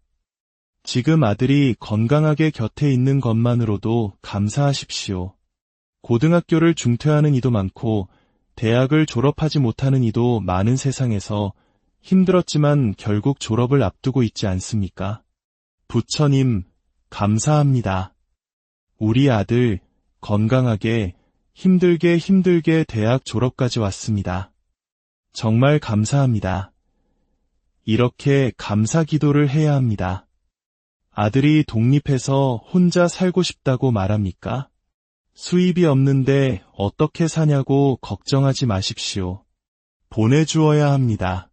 지금 아들이 건강하게 곁에 있는 것만으로도 감사하십시오. 고등학교를 중퇴하는 이도 많고 대학을 졸업하지 못하는 이도 많은 세상에서 힘들었지만 결국 졸업을 앞두고 있지 않습니까? 부처님, 감사합니다. 우리 아들 건강하게 힘들게 대학 졸업까지 왔습니다. 정말 감사합니다. 이렇게 감사 기도를 해야 합니다. 아들이 독립해서 혼자 살고 싶다고 말합니까? 수입이 없는데 어떻게 사냐고 걱정하지 마십시오. 보내주어야 합니다.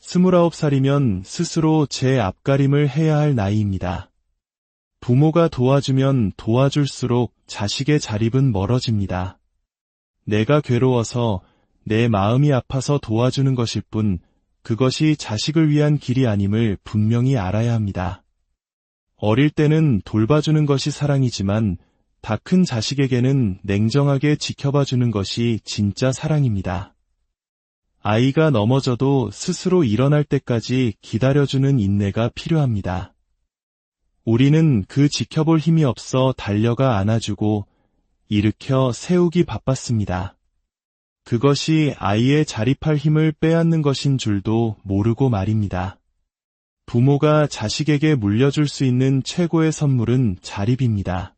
29살이면 스스로 제 앞가림을 해야 할 나이입니다. 부모가 도와주면 도와줄수록 자식의 자립은 멀어집니다. 내가 괴로워서 내 마음이 아파서 도와주는 것일 뿐 그것이 자식을 위한 길이 아님을 분명히 알아야 합니다. 어릴 때는 돌봐주는 것이 사랑이지만 다 큰 자식에게는 냉정하게 지켜봐주는 것이 진짜 사랑입니다. 아이가 넘어져도 스스로 일어날 때까지 기다려주는 인내가 필요합니다. 우리는 그 지켜볼 힘이 없어 달려가 안아주고 일으켜 세우기 바빴습니다. 그것이 아이의 자립할 힘을 빼앗는 것인 줄도 모르고 말입니다. 부모가 자식에게 물려줄 수 있는 최고의 선물은 자립입니다.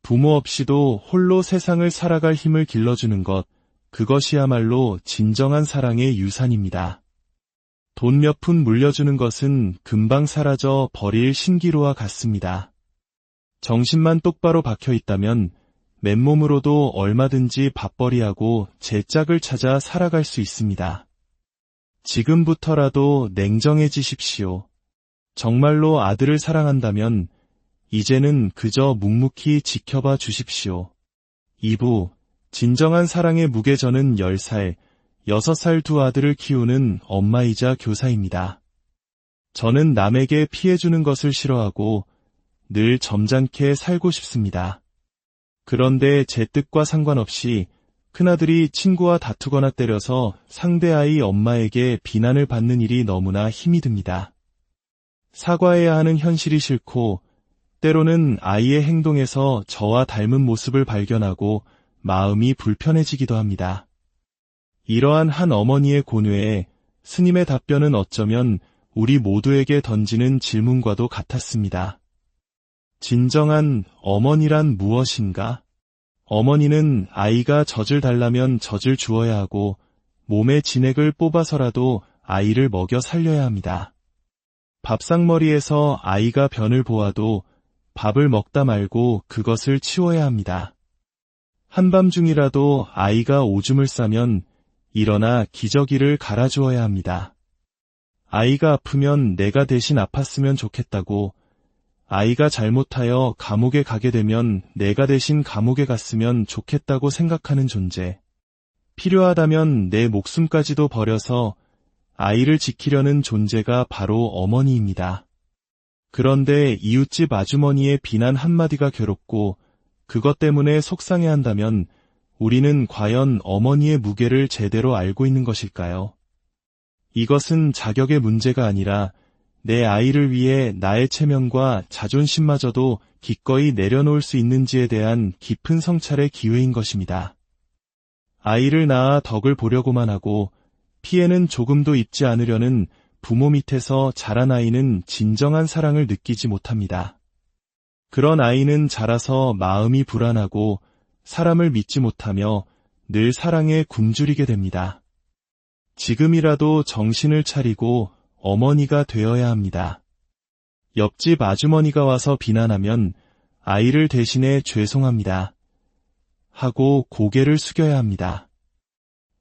부모 없이도 홀로 세상을 살아갈 힘을 길러주는 것, 그것이야말로 진정한 사랑의 유산입니다. 돈 몇 푼 물려주는 것은 금방 사라져 버릴 신기루와 같습니다. 정신만 똑바로 박혀 있다면 맨몸으로도 얼마든지 밥벌이하고 제 짝을 찾아 살아갈 수 있습니다. 지금부터라도 냉정해지십시오. 정말로 아들을 사랑한다면 이제는 그저 묵묵히 지켜봐 주십시오. 2부 진정한 사랑의 무게전은 10살, 6살 두 아들을 키우는 엄마이자 교사입니다. 저는 남에게 피해주는 것을 싫어하고 늘 점잖게 살고 싶습니다. 그런데 제 뜻과 상관없이 큰아들이 친구와 다투거나 때려서 상대 아이 엄마에게 비난을 받는 일이 너무나 힘이 듭니다. 사과해야 하는 현실이 싫고 때로는 아이의 행동에서 저와 닮은 모습을 발견하고 마음이 불편해지기도 합니다. 이러한 한 어머니의 고뇌에 스님의 답변은 어쩌면 우리 모두에게 던지는 질문과도 같았습니다. 진정한 어머니란 무엇인가? 어머니는 아이가 젖을 달라면 젖을 주어야 하고 몸의 진액을 뽑아서라도 아이를 먹여 살려야 합니다. 밥상머리에서 아이가 변을 보아도 밥을 먹다 말고 그것을 치워야 합니다. 한밤중이라도 아이가 오줌을 싸면 일어나 기저귀를 갈아주어야 합니다. 아이가 아프면 내가 대신 아팠으면 좋겠다고, 아이가 잘못하여 감옥에 가게 되면 내가 대신 감옥에 갔으면 좋겠다고 생각하는 존재. 필요하다면 내 목숨까지도 버려서 아이를 지키려는 존재가 바로 어머니입니다. 그런데 이웃집 아주머니의 비난 한마디가 괴롭고 그것 때문에 속상해한다면 우리는 과연 어머니의 무게를 제대로 알고 있는 것일까요? 이것은 자격의 문제가 아니라 내 아이를 위해 나의 체면과 자존심마저도 기꺼이 내려놓을 수 있는지에 대한 깊은 성찰의 기회인 것입니다. 아이를 낳아 덕을 보려고만 하고 피해는 조금도 입지 않으려는 부모 밑에서 자란 아이는 진정한 사랑을 느끼지 못합니다. 그런 아이는 자라서 마음이 불안하고 사람을 믿지 못하며 늘 사랑에 굶주리게 됩니다. 지금이라도 정신을 차리고 어머니가 되어야 합니다. 옆집 아주머니가 와서 비난하면 아이를 대신해 죄송합니다 하고 고개를 숙여야 합니다.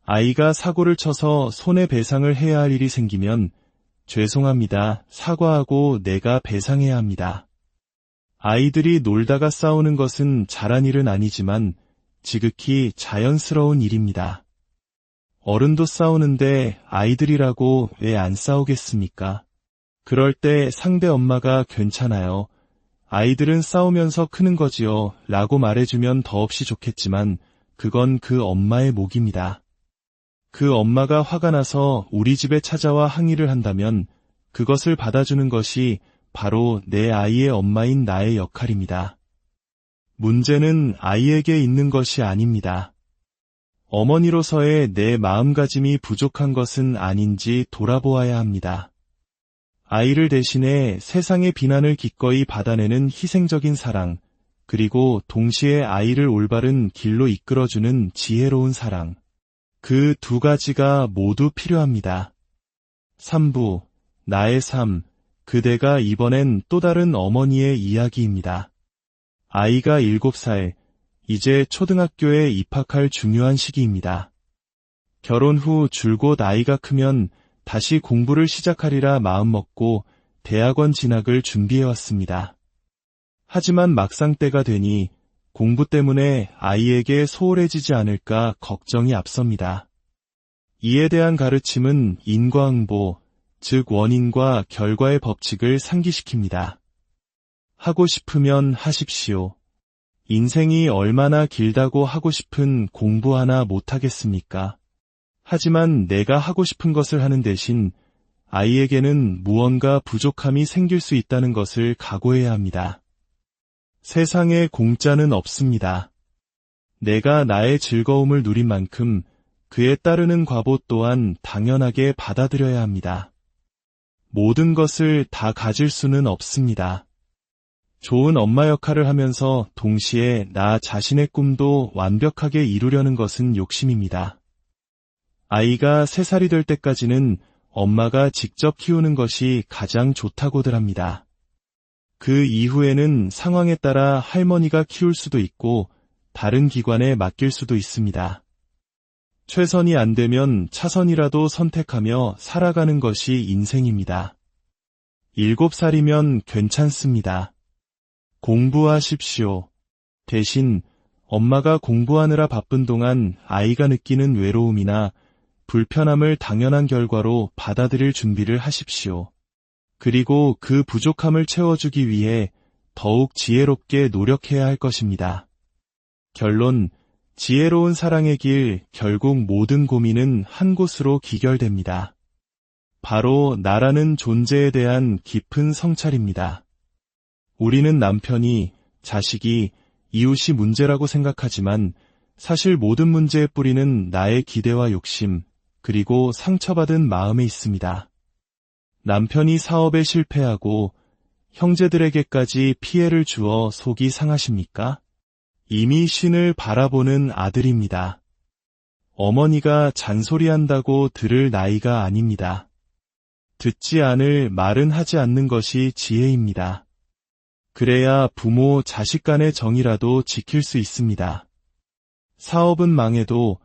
아이가 사고를 쳐서 손해배상을 해야 할 일이 생기면 죄송합니다, 사과하고 내가 배상해야 합니다. 아이들이 놀다가 싸우는 것은 잘한 일은 아니지만 지극히 자연스러운 일입니다. 어른도 싸우는데 아이들이라고 왜 안 싸우겠습니까? 그럴 때 상대 엄마가 괜찮아요, 아이들은 싸우면서 크는 거지요 라고 말해주면 더없이 좋겠지만 그건 그 엄마의 몫입니다. 그 엄마가 화가 나서 우리 집에 찾아와 항의를 한다면 그것을 받아주는 것이 바로 내 아이의 엄마인 나의 역할입니다. 문제는 아이에게 있는 것이 아닙니다. 어머니로서의 내 마음가짐이 부족한 것은 아닌지 돌아보아야 합니다. 아이를 대신해 세상의 비난을 기꺼이 받아내는 희생적인 사랑, 그리고 동시에 아이를 올바른 길로 이끌어주는 지혜로운 사랑, 그 두 가지가 모두 필요합니다. 3부, 나의 삶, 그대가 이번엔 또 다른 어머니의 이야기입니다. 아이가 7살, 이제 초등학교에 입학할 중요한 시기입니다. 결혼 후 줄곧 아이가 크면 다시 공부를 시작하리라 마음먹고 대학원 진학을 준비해왔습니다. 하지만 막상 때가 되니 공부 때문에 아이에게 소홀해지지 않을까 걱정이 앞섭니다. 이에 대한 가르침은 인과응보, 즉 원인과 결과의 법칙을 상기시킵니다. 하고 싶으면 하십시오. 인생이 얼마나 길다고 하고 싶은 공부 하나 못하겠습니까? 하지만 내가 하고 싶은 것을 하는 대신 아이에게는 무언가 부족함이 생길 수 있다는 것을 각오해야 합니다. 세상에 공짜는 없습니다. 내가 나의 즐거움을 누린 만큼 그에 따르는 과보 또한 당연하게 받아들여야 합니다. 모든 것을 다 가질 수는 없습니다. 좋은 엄마 역할을 하면서 동시에 나 자신의 꿈도 완벽하게 이루려는 것은 욕심입니다. 아이가 3살이 될 때까지는 엄마가 직접 키우는 것이 가장 좋다고들 합니다. 그 이후에는 상황에 따라 할머니가 키울 수도 있고 다른 기관에 맡길 수도 있습니다. 최선이 안 되면 차선이라도 선택하며 살아가는 것이 인생입니다. 7살이면 괜찮습니다. 공부하십시오. 대신 엄마가 공부하느라 바쁜 동안 아이가 느끼는 외로움이나 불편함을 당연한 결과로 받아들일 준비를 하십시오. 그리고 그 부족함을 채워주기 위해 더욱 지혜롭게 노력해야 할 것입니다. 결론, 지혜로운 사랑의 길, 결국 모든 고민은 한 곳으로 기결됩니다. 바로 나라는 존재에 대한 깊은 성찰입니다. 우리는 남편이, 자식이, 이웃이 문제라고 생각하지만 사실 모든 문제의 뿌리는 나의 기대와 욕심, 그리고 상처받은 마음에 있습니다. 남편이 사업에 실패하고 형제들에게까지 피해를 주어 속이 상하십니까? 이미 신을 바라보는 아들입니다. 어머니가 잔소리한다고 들을 나이가 아닙니다. 듣지 않을 말은 하지 않는 것이 지혜입니다. 그래야 부모 자식 간의 정이라도 지킬 수 있습니다. 사업은 망해도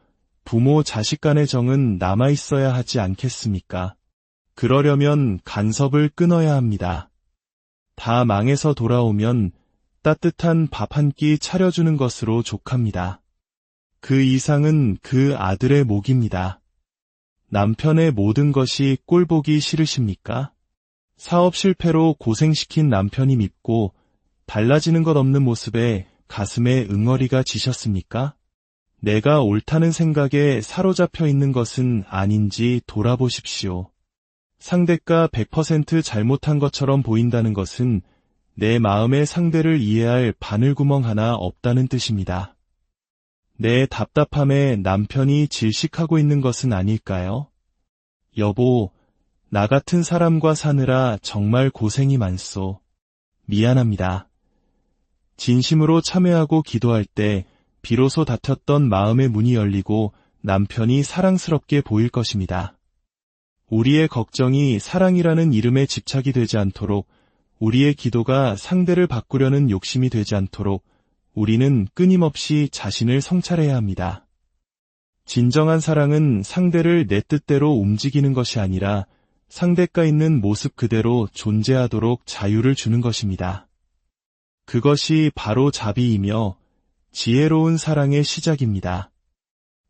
부모 자식 간의 정은 남아있어야 하지 않겠습니까? 그러려면 간섭을 끊어야 합니다. 다 망해서 돌아오면 따뜻한 밥 한 끼 차려주는 것으로 족합니다. 그 이상은 그 아들의 몫입니다. 남편의 모든 것이 꼴보기 싫으십니까? 사업 실패로 고생시킨 남편이 밉고 달라지는 것 없는 모습에 가슴에 응어리가 지셨습니까? 내가 옳다는 생각에 사로잡혀 있는 것은 아닌지 돌아보십시오. 상대가 100% 잘못한 것처럼 보인다는 것은 내 마음의 상대를 이해할 바늘구멍 하나 없다는 뜻입니다. 내 답답함에 남편이 질식하고 있는 것은 아닐까요? 여보, 나 같은 사람과 사느라 정말 고생이 많소. 미안합니다. 진심으로 참회하고 기도할 때 비로소 닫혔던 마음의 문이 열리고 남편이 사랑스럽게 보일 것입니다. 우리의 걱정이 사랑이라는 이름에 집착이 되지 않도록, 우리의 기도가 상대를 바꾸려는 욕심이 되지 않도록 우리는 끊임없이 자신을 성찰해야 합니다. 진정한 사랑은 상대를 내 뜻대로 움직이는 것이 아니라 상대가 있는 모습 그대로 존재하도록 자유를 주는 것입니다. 그것이 바로 자비이며 지혜로운 사랑의 시작입니다.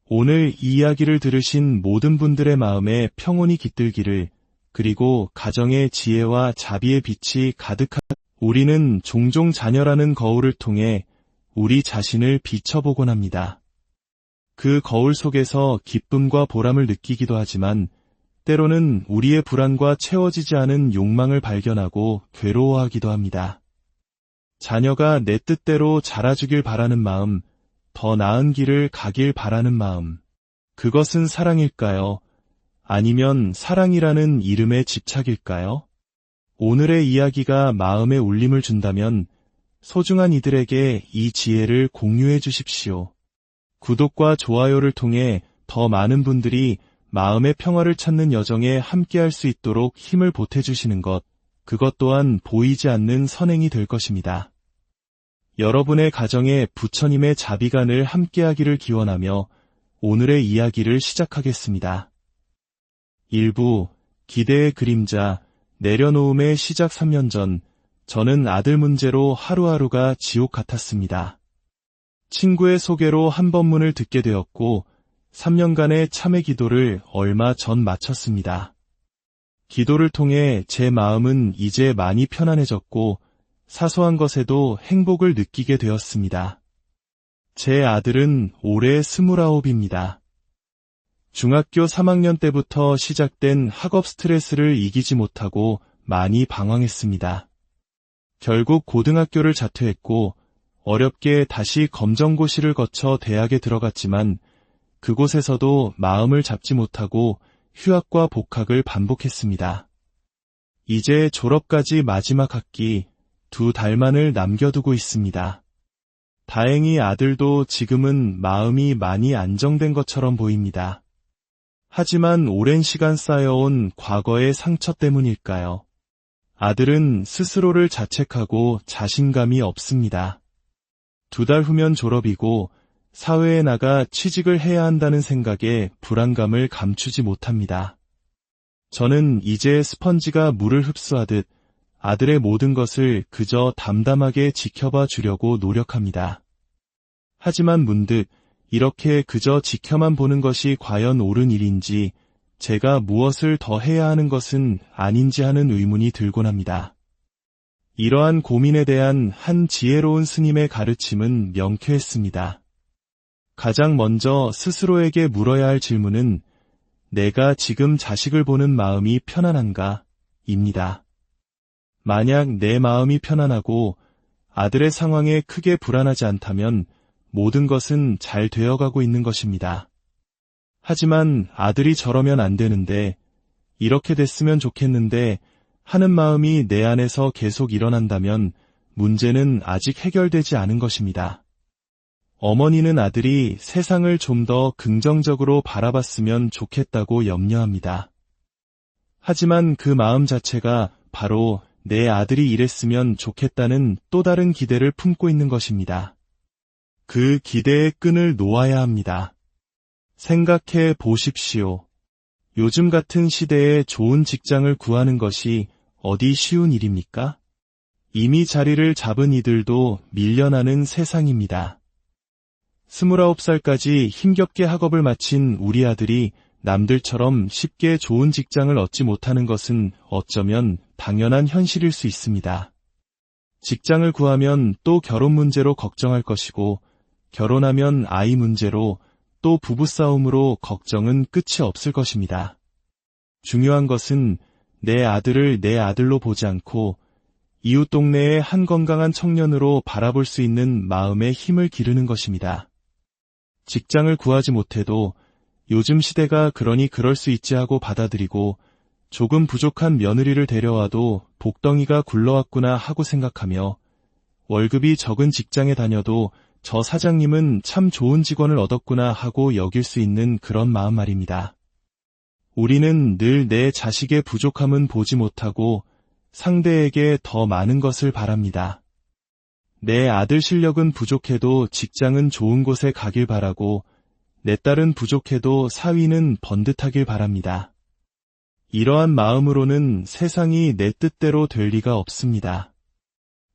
오늘 이 이야기를 들으신 모든 분들의 마음에 평온이 깃들기를, 그리고 가정의 지혜와 자비의 빛이 가득한 우리는 종종 자녀라는 거울을 통해 우리 자신을 비춰보곤 합니다. 그 거울 속에서 기쁨과 보람을 느끼기도 하지만 때로는 우리의 불안과 채워지지 않은 욕망을 발견하고 괴로워하기도 합니다. 자녀가 내 뜻대로 자라주길 바라는 마음, 더 나은 길을 가길 바라는 마음, 그것은 사랑일까요? 아니면 사랑이라는 이름의 집착일까요? 오늘의 이야기가 마음에 울림을 준다면 소중한 이들에게 이 지혜를 공유해 주십시오. 구독과 좋아요를 통해 더 많은 분들이 마음의 평화를 찾는 여정에 함께할 수 있도록 힘을 보태주시는 것, 그것 또한 보이지 않는 선행이 될 것입니다. 여러분의 가정에 부처님의 자비간을 함께하기를 기원하며 오늘의 이야기를 시작하겠습니다. 1부, 기대의 그림자, 내려놓음의 시작. 3년 전, 저는 아들 문제로 하루하루가 지옥 같았습니다. 친구의 소개로 한법문을 듣게 되었고 3년간의 참회 기도를 얼마 전 마쳤습니다. 기도를 통해 제 마음은 이제 많이 편안해졌고 사소한 것에도 행복을 느끼게 되었습니다. 제 아들은 올해 29입니다. 중학교 3학년 때부터 시작된 학업 스트레스를 이기지 못하고 많이 방황했습니다. 결국 고등학교를 자퇴했고 어렵게 다시 검정고시를 거쳐 대학에 들어갔지만 그곳에서도 마음을 잡지 못하고 휴학과 복학을 반복했습니다. 이제 졸업까지 마지막 학기 2달만을 남겨두고 있습니다. 다행히 아들도 지금은 마음이 많이 안정된 것처럼 보입니다. 하지만 오랜 시간 쌓여온 과거의 상처 때문일까요? 아들은 스스로를 자책하고 자신감이 없습니다. 2달 후면 졸업이고 사회에 나가 취직을 해야 한다는 생각에 불안감을 감추지 못합니다. 저는 이제 스펀지가 물을 흡수하듯 아들의 모든 것을 그저 담담하게 지켜봐 주려고 노력합니다. 하지만 문득 이렇게 그저 지켜만 보는 것이 과연 옳은 일인지, 제가 무엇을 더 해야 하는 것은 아닌지 하는 의문이 들곤 합니다. 이러한 고민에 대한 한 지혜로운 스님의 가르침은 명쾌했습니다. 가장 먼저 스스로에게 물어야 할 질문은 내가 지금 자식을 보는 마음이 편안한가? 입니다. 만약 내 마음이 편안하고 아들의 상황에 크게 불안하지 않다면 모든 것은 잘 되어가고 있는 것입니다. 하지만 아들이 저러면 안 되는데, 이렇게 됐으면 좋겠는데 하는 마음이 내 안에서 계속 일어난다면 문제는 아직 해결되지 않은 것입니다. 어머니는 아들이 세상을 좀 더 긍정적으로 바라봤으면 좋겠다고 염려합니다. 하지만 그 마음 자체가 바로 내 아들이 이랬으면 좋겠다는 또 다른 기대를 품고 있는 것입니다. 그 기대의 끈을 놓아야 합니다. 생각해 보십시오. 요즘 같은 시대에 좋은 직장을 구하는 것이 어디 쉬운 일입니까? 이미 자리를 잡은 이들도 밀려나는 세상입니다. 29살까지 힘겹게 학업을 마친 우리 아들이 남들처럼 쉽게 좋은 직장을 얻지 못하는 것은 어쩌면 당연한 현실일 수 있습니다. 직장을 구하면 또 결혼 문제로 걱정할 것이고, 결혼하면 아이 문제로, 또 부부싸움으로 걱정은 끝이 없을 것입니다. 중요한 것은 내 아들을 내 아들로 보지 않고 이웃 동네의 한 건강한 청년으로 바라볼 수 있는 마음의 힘을 기르는 것입니다. 직장을 구하지 못해도 요즘 시대가 그러니 그럴 수 있지 하고 받아들이고, 조금 부족한 며느리를 데려와도 복덩이가 굴러왔구나 하고 생각하며, 월급이 적은 직장에 다녀도 저 사장님은 참 좋은 직원을 얻었구나 하고 여길 수 있는 그런 마음 말입니다. 우리는 늘 내 자식의 부족함은 보지 못하고 상대에게 더 많은 것을 바랍니다. 내 아들 실력은 부족해도 직장은 좋은 곳에 가길 바라고, 내 딸은 부족해도 사위는 번듯하길 바랍니다. 이러한 마음으로는 세상이 내 뜻대로 될 리가 없습니다.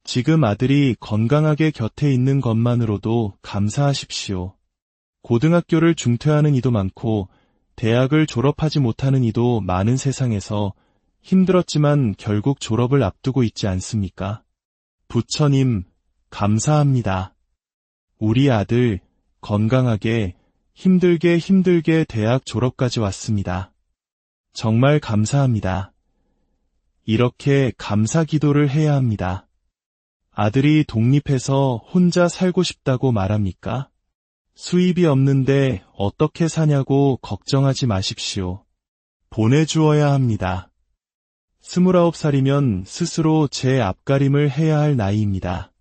지금 아들이 건강하게 곁에 있는 것만으로도 감사하십시오. 고등학교를 중퇴하는 이도 많고 대학을 졸업하지 못하는 이도 많은 세상에서 힘들었지만 결국 졸업을 앞두고 있지 않습니까? 부처님, 감사합니다. 우리 아들 건강하게 힘들게 대학 졸업까지 왔습니다. 정말 감사합니다. 이렇게 감사 기도를 해야 합니다. 아들이 독립해서 혼자 살고 싶다고 말합니까? 수입이 없는데 어떻게 사냐고 걱정하지 마십시오. 보내주어야 합니다. 29살이면 스스로 제 앞가림을 해야 할 나이입니다.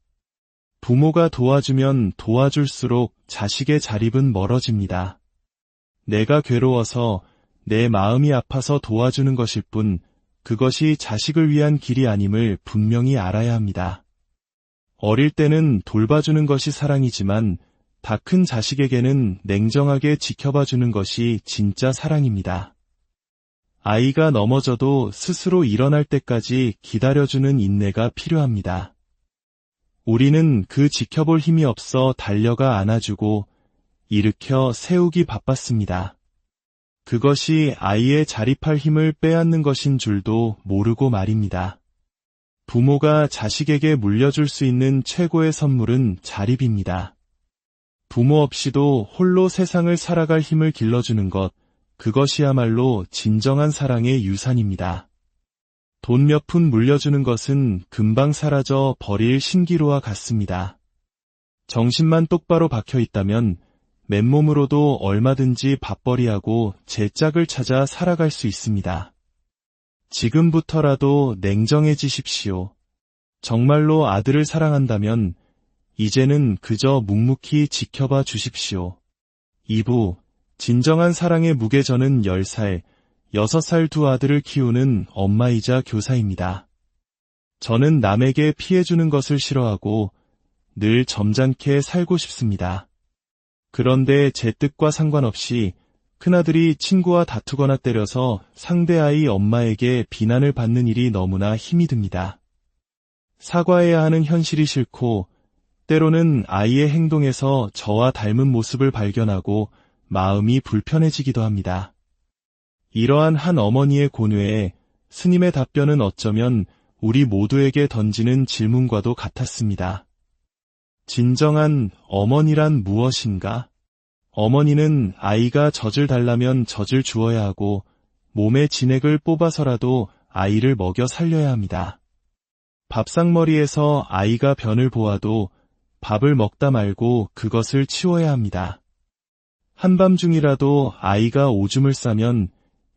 부모가 도와주면 도와줄수록 자식의 자립은 멀어집니다. 내가 괴로워서 내 마음이 아파서 도와주는 것일 뿐 그것이 자식을 위한 길이 아님을 분명히 알아야 합니다. 어릴 때는 돌봐주는 것이 사랑이지만 다 큰 자식에게는 냉정하게 지켜봐주는 것이 진짜 사랑입니다. 아이가 넘어져도 스스로 일어날 때까지 기다려주는 인내가 필요합니다. 우리는 그 지켜볼 힘이 없어 달려가 안아주고 일으켜 세우기 바빴습니다. 그것이 아이의 자립할 힘을 빼앗는 것인 줄도 모르고 말입니다. 부모가 자식에게 물려줄 수 있는 최고의 선물은 자립입니다. 부모 없이도 홀로 세상을 살아갈 힘을 길러주는 것, 그것이야말로 진정한 사랑의 유산입니다. 돈 몇 푼 물려주는 것은 금방 사라져 버릴 신기루와 같습니다. 정신만 똑바로 박혀 있다면 맨몸으로도 얼마든지 밥벌이하고 제 짝을 찾아 살아갈 수 있습니다. 지금부터라도 냉정해지십시오. 정말로 아들을 사랑한다면 이제는 그저 묵묵히 지켜봐 주십시오. 2부 진정한 사랑의 무게전은 10살, 6살 두 아들을 키우는 엄마이자 교사입니다. 저는 남에게 피해주는 것을 싫어하고 늘 점잖게 살고 싶습니다. 그런데 제 뜻과 상관없이 큰아들이 친구와 다투거나 때려서 상대 아이 엄마에게 비난을 받는 일이 너무나 힘이 듭니다. 사과해야 하는 현실이 싫고 때로는 아이의 행동에서 저와 닮은 모습을 발견하고 마음이 불편해지기도 합니다. 이러한 한 어머니의 고뇌에 스님의 답변은 어쩌면 우리 모두에게 던지는 질문과도 같았습니다. 진정한 어머니란 무엇인가? 어머니는 아이가 젖을 달라면 젖을 주어야 하고 몸의 진액을 뽑아서라도 아이를 먹여 살려야 합니다. 밥상머리에서 아이가 변을 보아도 밥을 먹다 말고 그것을 치워야 합니다. 한밤중이라도 아이가 오줌을 싸면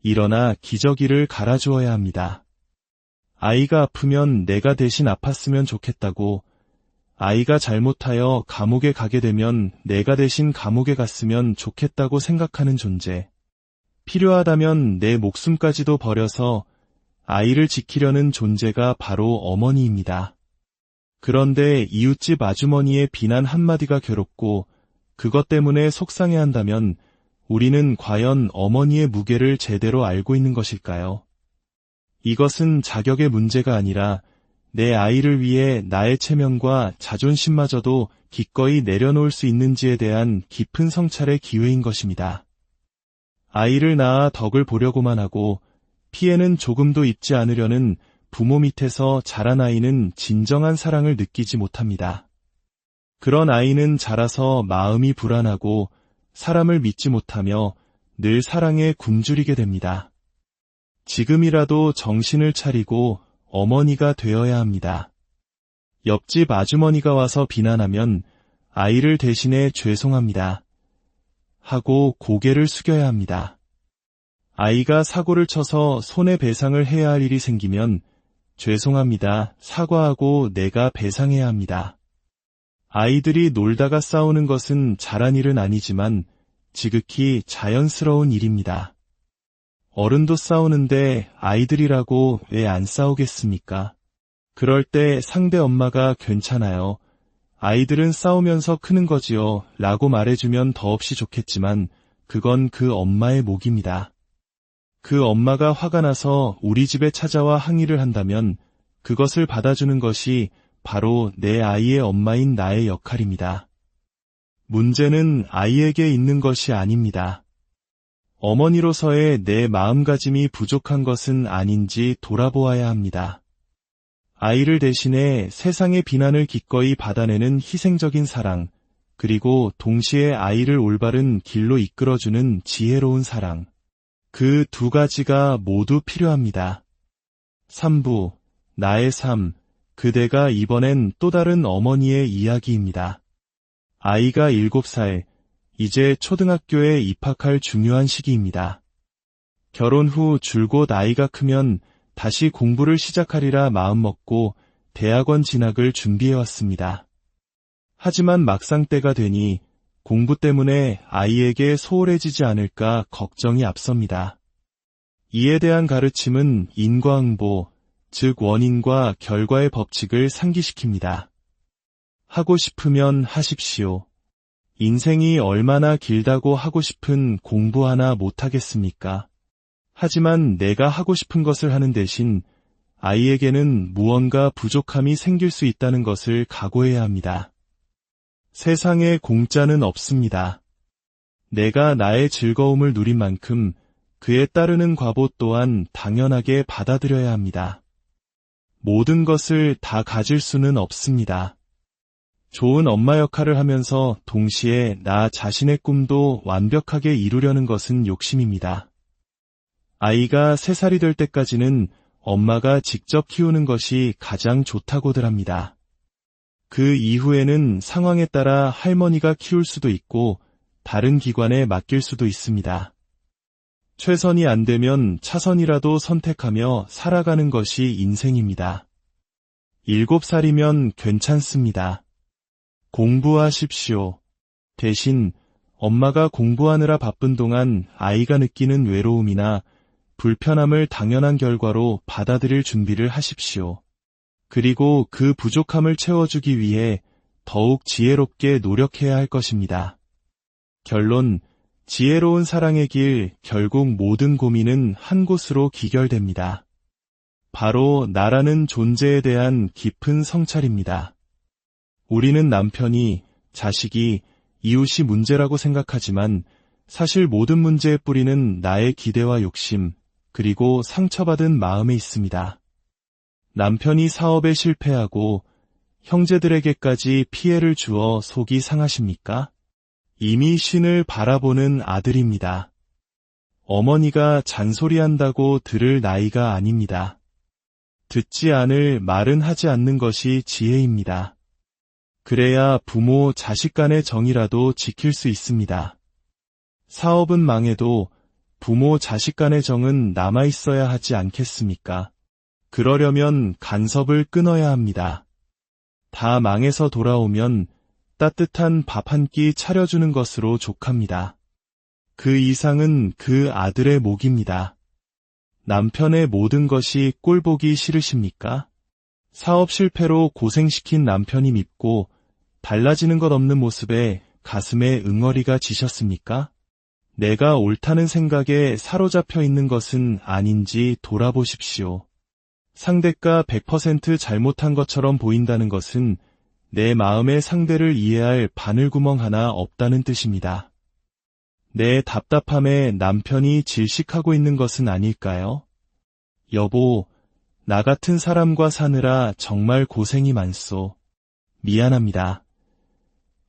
일어나 기저귀를 갈아주어야 합니다. 아이가 아프면 내가 대신 아팠으면 좋겠다고, 아이가 잘못하여 감옥에 가게 되면 내가 대신 감옥에 갔으면 좋겠다고 생각하는 존재. 필요하다면 내 목숨까지도 버려서 아이를 지키려는 존재가 바로 어머니입니다. 그런데 이웃집 아주머니의 비난 한마디가 괴롭고 그것 때문에 속상해한다면 우리는 과연 어머니의 무게를 제대로 알고 있는 것일까요? 이것은 자격의 문제가 아니라 내 아이를 위해 나의 체면과 자존심마저도 기꺼이 내려놓을 수 있는지에 대한 깊은 성찰의 기회인 것입니다. 아이를 낳아 덕을 보려고만 하고 피해는 조금도 입지 않으려는 부모 밑에서 자란 아이는 진정한 사랑을 느끼지 못합니다. 그런 아이는 자라서 마음이 불안하고 사람을 믿지 못하며 늘 사랑에 굶주리게 됩니다. 지금이라도 정신을 차리고 어머니가 되어야 합니다. 옆집 아주머니가 와서 비난하면 아이를 대신해 죄송합니다 하고 고개를 숙여야 합니다. 아이가 사고를 쳐서 손해배상을 해야 할 일이 생기면 죄송합니다, 사과하고 내가 배상해야 합니다. 아이들이 놀다가 싸우는 것은 잘한 일은 아니지만 지극히 자연스러운 일입니다. 어른도 싸우는데 아이들이라고 왜 안 싸우겠습니까? 그럴 때 상대 엄마가 괜찮아요, 아이들은 싸우면서 크는 거지요 라고 말해주면 더없이 좋겠지만 그건 그 엄마의 몫입니다. 그 엄마가 화가 나서 우리 집에 찾아와 항의를 한다면 그것을 받아주는 것이 바로 내 아이의 엄마인 나의 역할입니다. 문제는 아이에게 있는 것이 아닙니다. 어머니로서의 내 마음가짐이 부족한 것은 아닌지 돌아보아야 합니다. 아이를 대신해 세상의 비난을 기꺼이 받아내는 희생적인 사랑, 그리고 동시에 아이를 올바른 길로 이끌어주는 지혜로운 사랑, 그 두 가지가 모두 필요합니다. 3부, 나의 삶, 그대가 이번엔 또 다른 어머니의 이야기입니다. 아이가 7살, 이제 초등학교에 입학할 중요한 시기입니다. 결혼 후 줄곧 아이가 크면 다시 공부를 시작하리라 마음먹고 대학원 진학을 준비해왔습니다. 하지만 막상 때가 되니 공부 때문에 아이에게 소홀해지지 않을까 걱정이 앞섭니다. 이에 대한 가르침은 인과응보, 즉 원인과 결과의 법칙을 상기시킵니다. 하고 싶으면 하십시오. 인생이 얼마나 길다고 하고 싶은 공부 하나 못하겠습니까? 하지만 내가 하고 싶은 것을 하는 대신 아이에게는 무언가 부족함이 생길 수 있다는 것을 각오해야 합니다. 세상에 공짜는 없습니다. 내가 나의 즐거움을 누린 만큼 그에 따르는 과보 또한 당연하게 받아들여야 합니다. 모든 것을 다 가질 수는 없습니다. 좋은 엄마 역할을 하면서 동시에 나 자신의 꿈도 완벽하게 이루려는 것은 욕심입니다. 아이가 3살이 될 때까지는 엄마가 직접 키우는 것이 가장 좋다고들 합니다. 그 이후에는 상황에 따라 할머니가 키울 수도 있고 다른 기관에 맡길 수도 있습니다. 최선이 안 되면 차선이라도 선택하며 살아가는 것이 인생입니다. 7살이면 괜찮습니다. 공부하십시오. 대신 엄마가 공부하느라 바쁜 동안 아이가 느끼는 외로움이나 불편함을 당연한 결과로 받아들일 준비를 하십시오. 그리고 그 부족함을 채워주기 위해 더욱 지혜롭게 노력해야 할 것입니다. 결론, 지혜로운 사랑의 길, 결국 모든 고민은 한 곳으로 기결됩니다. 바로 나라는 존재에 대한 깊은 성찰입니다. 우리는 남편이, 자식이, 이웃이 문제라고 생각하지만 사실 모든 문제의 뿌리는 나의 기대와 욕심, 그리고 상처받은 마음에 있습니다. 남편이 사업에 실패하고 형제들에게까지 피해를 주어 속이 상하십니까? 이미 신을 바라보는 아들입니다. 어머니가 잔소리한다고 들을 나이가 아닙니다. 듣지 않을 말은 하지 않는 것이 지혜입니다. 그래야 부모 자식 간의 정이라도 지킬 수 있습니다. 사업은 망해도 부모 자식 간의 정은 남아있어야 하지 않겠습니까? 그러려면 간섭을 끊어야 합니다. 다 망해서 돌아오면 따뜻한 밥 한 끼 차려주는 것으로 족합니다. 그 이상은 그 아들의 몫입니다. 남편의 모든 것이 꼴보기 싫으십니까? 사업 실패로 고생시킨 남편이 밉고 달라지는 것 없는 모습에 가슴에 응어리가 지셨습니까? 내가 옳다는 생각에 사로잡혀 있는 것은 아닌지 돌아보십시오. 상대가 100% 잘못한 것처럼 보인다는 것은 내 마음의 상대를 이해할 바늘구멍 하나 없다는 뜻입니다. 내 답답함에 남편이 질식하고 있는 것은 아닐까요? 여보, 나 같은 사람과 사느라 정말 고생이 많소. 미안합니다.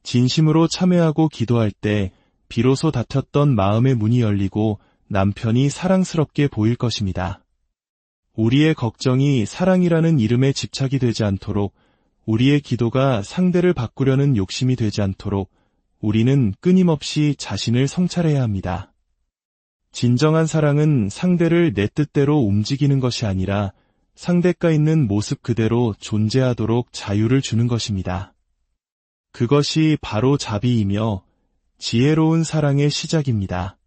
진심으로 참회하고 기도할 때 비로소 닫혔던 마음의 문이 열리고 남편이 사랑스럽게 보일 것입니다. 우리의 걱정이 사랑이라는 이름에 집착이 되지 않도록, 우리의 기도가 상대를 바꾸려는 욕심이 되지 않도록 우리는 끊임없이 자신을 성찰해야 합니다. 진정한 사랑은 상대를 내 뜻대로 움직이는 것이 아니라 상대가 있는 모습 그대로 존재하도록 자유를 주는 것입니다. 그것이 바로 자비이며 지혜로운 사랑의 시작입니다.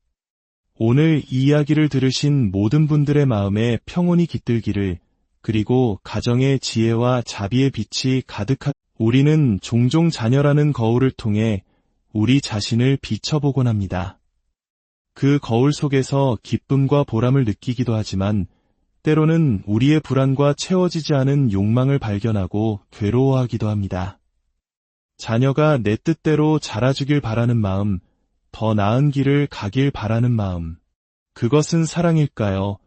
오늘 이 이야기를 들으신 모든 분들의 마음에 평온이 깃들기를, 그리고 가정의 지혜와 자비의 빛이 가득한 우리는 종종 자녀라는 거울을 통해 우리 자신을 비춰보곤 합니다. 그 거울 속에서 기쁨과 보람을 느끼기도 하지만 때로는 우리의 불안과 채워지지 않은 욕망을 발견하고 괴로워하기도 합니다. 자녀가 내 뜻대로 자라주길 바라는 마음, 더 나은 길을 가길 바라는 마음, 그것은 사랑일까요?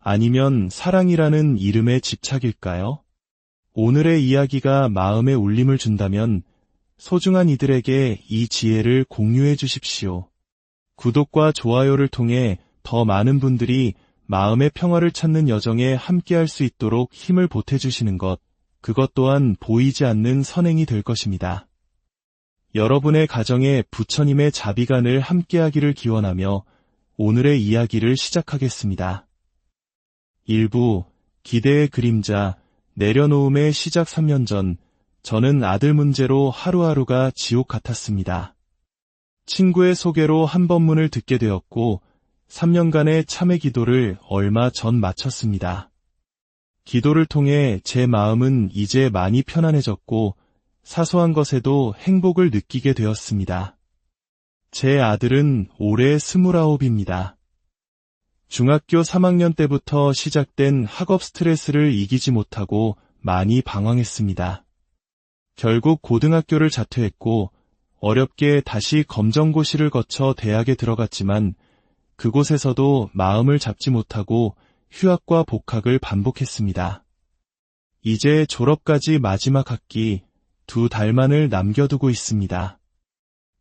아니면 사랑이라는 이름의 집착일까요? 오늘의 이야기가 마음에 울림을 준다면 소중한 이들에게 이 지혜를 공유해 주십시오. 구독과 좋아요를 통해 더 많은 분들이 마음의 평화를 찾는 여정에 함께할 수 있도록 힘을 보태주시는 것, 그것 또한 보이지 않는 선행이 될 것입니다. 여러분의 가정에 부처님의 자비가 늘 함께하기를 기원하며 오늘의 이야기를 시작하겠습니다. 1부, 기대의 그림자, 내려놓음의 시작. 3년 전, 저는 아들 문제로 하루하루가 지옥 같았습니다. 친구의 소개로 한 법문을 듣게 되었고 3년간의 참회 기도를 얼마 전 마쳤습니다. 기도를 통해 제 마음은 이제 많이 편안해졌고 사소한 것에도 행복을 느끼게 되었습니다. 제 아들은 올해 29입니다. 중학교 3학년 때부터 시작된 학업 스트레스를 이기지 못하고 많이 방황했습니다. 결국 고등학교를 자퇴했고 어렵게 다시 검정고시를 거쳐 대학에 들어갔지만 그곳에서도 마음을 잡지 못하고 휴학과 복학을 반복했습니다. 이제 졸업까지 마지막 학기 2달만을 남겨두고 있습니다.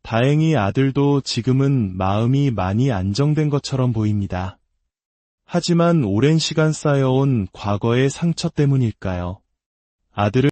다행히 아들도 지금은 마음이 많이 안정된 것처럼 보입니다. 하지만 오랜 시간 쌓여온 과거의 상처 때문일까요? 아들은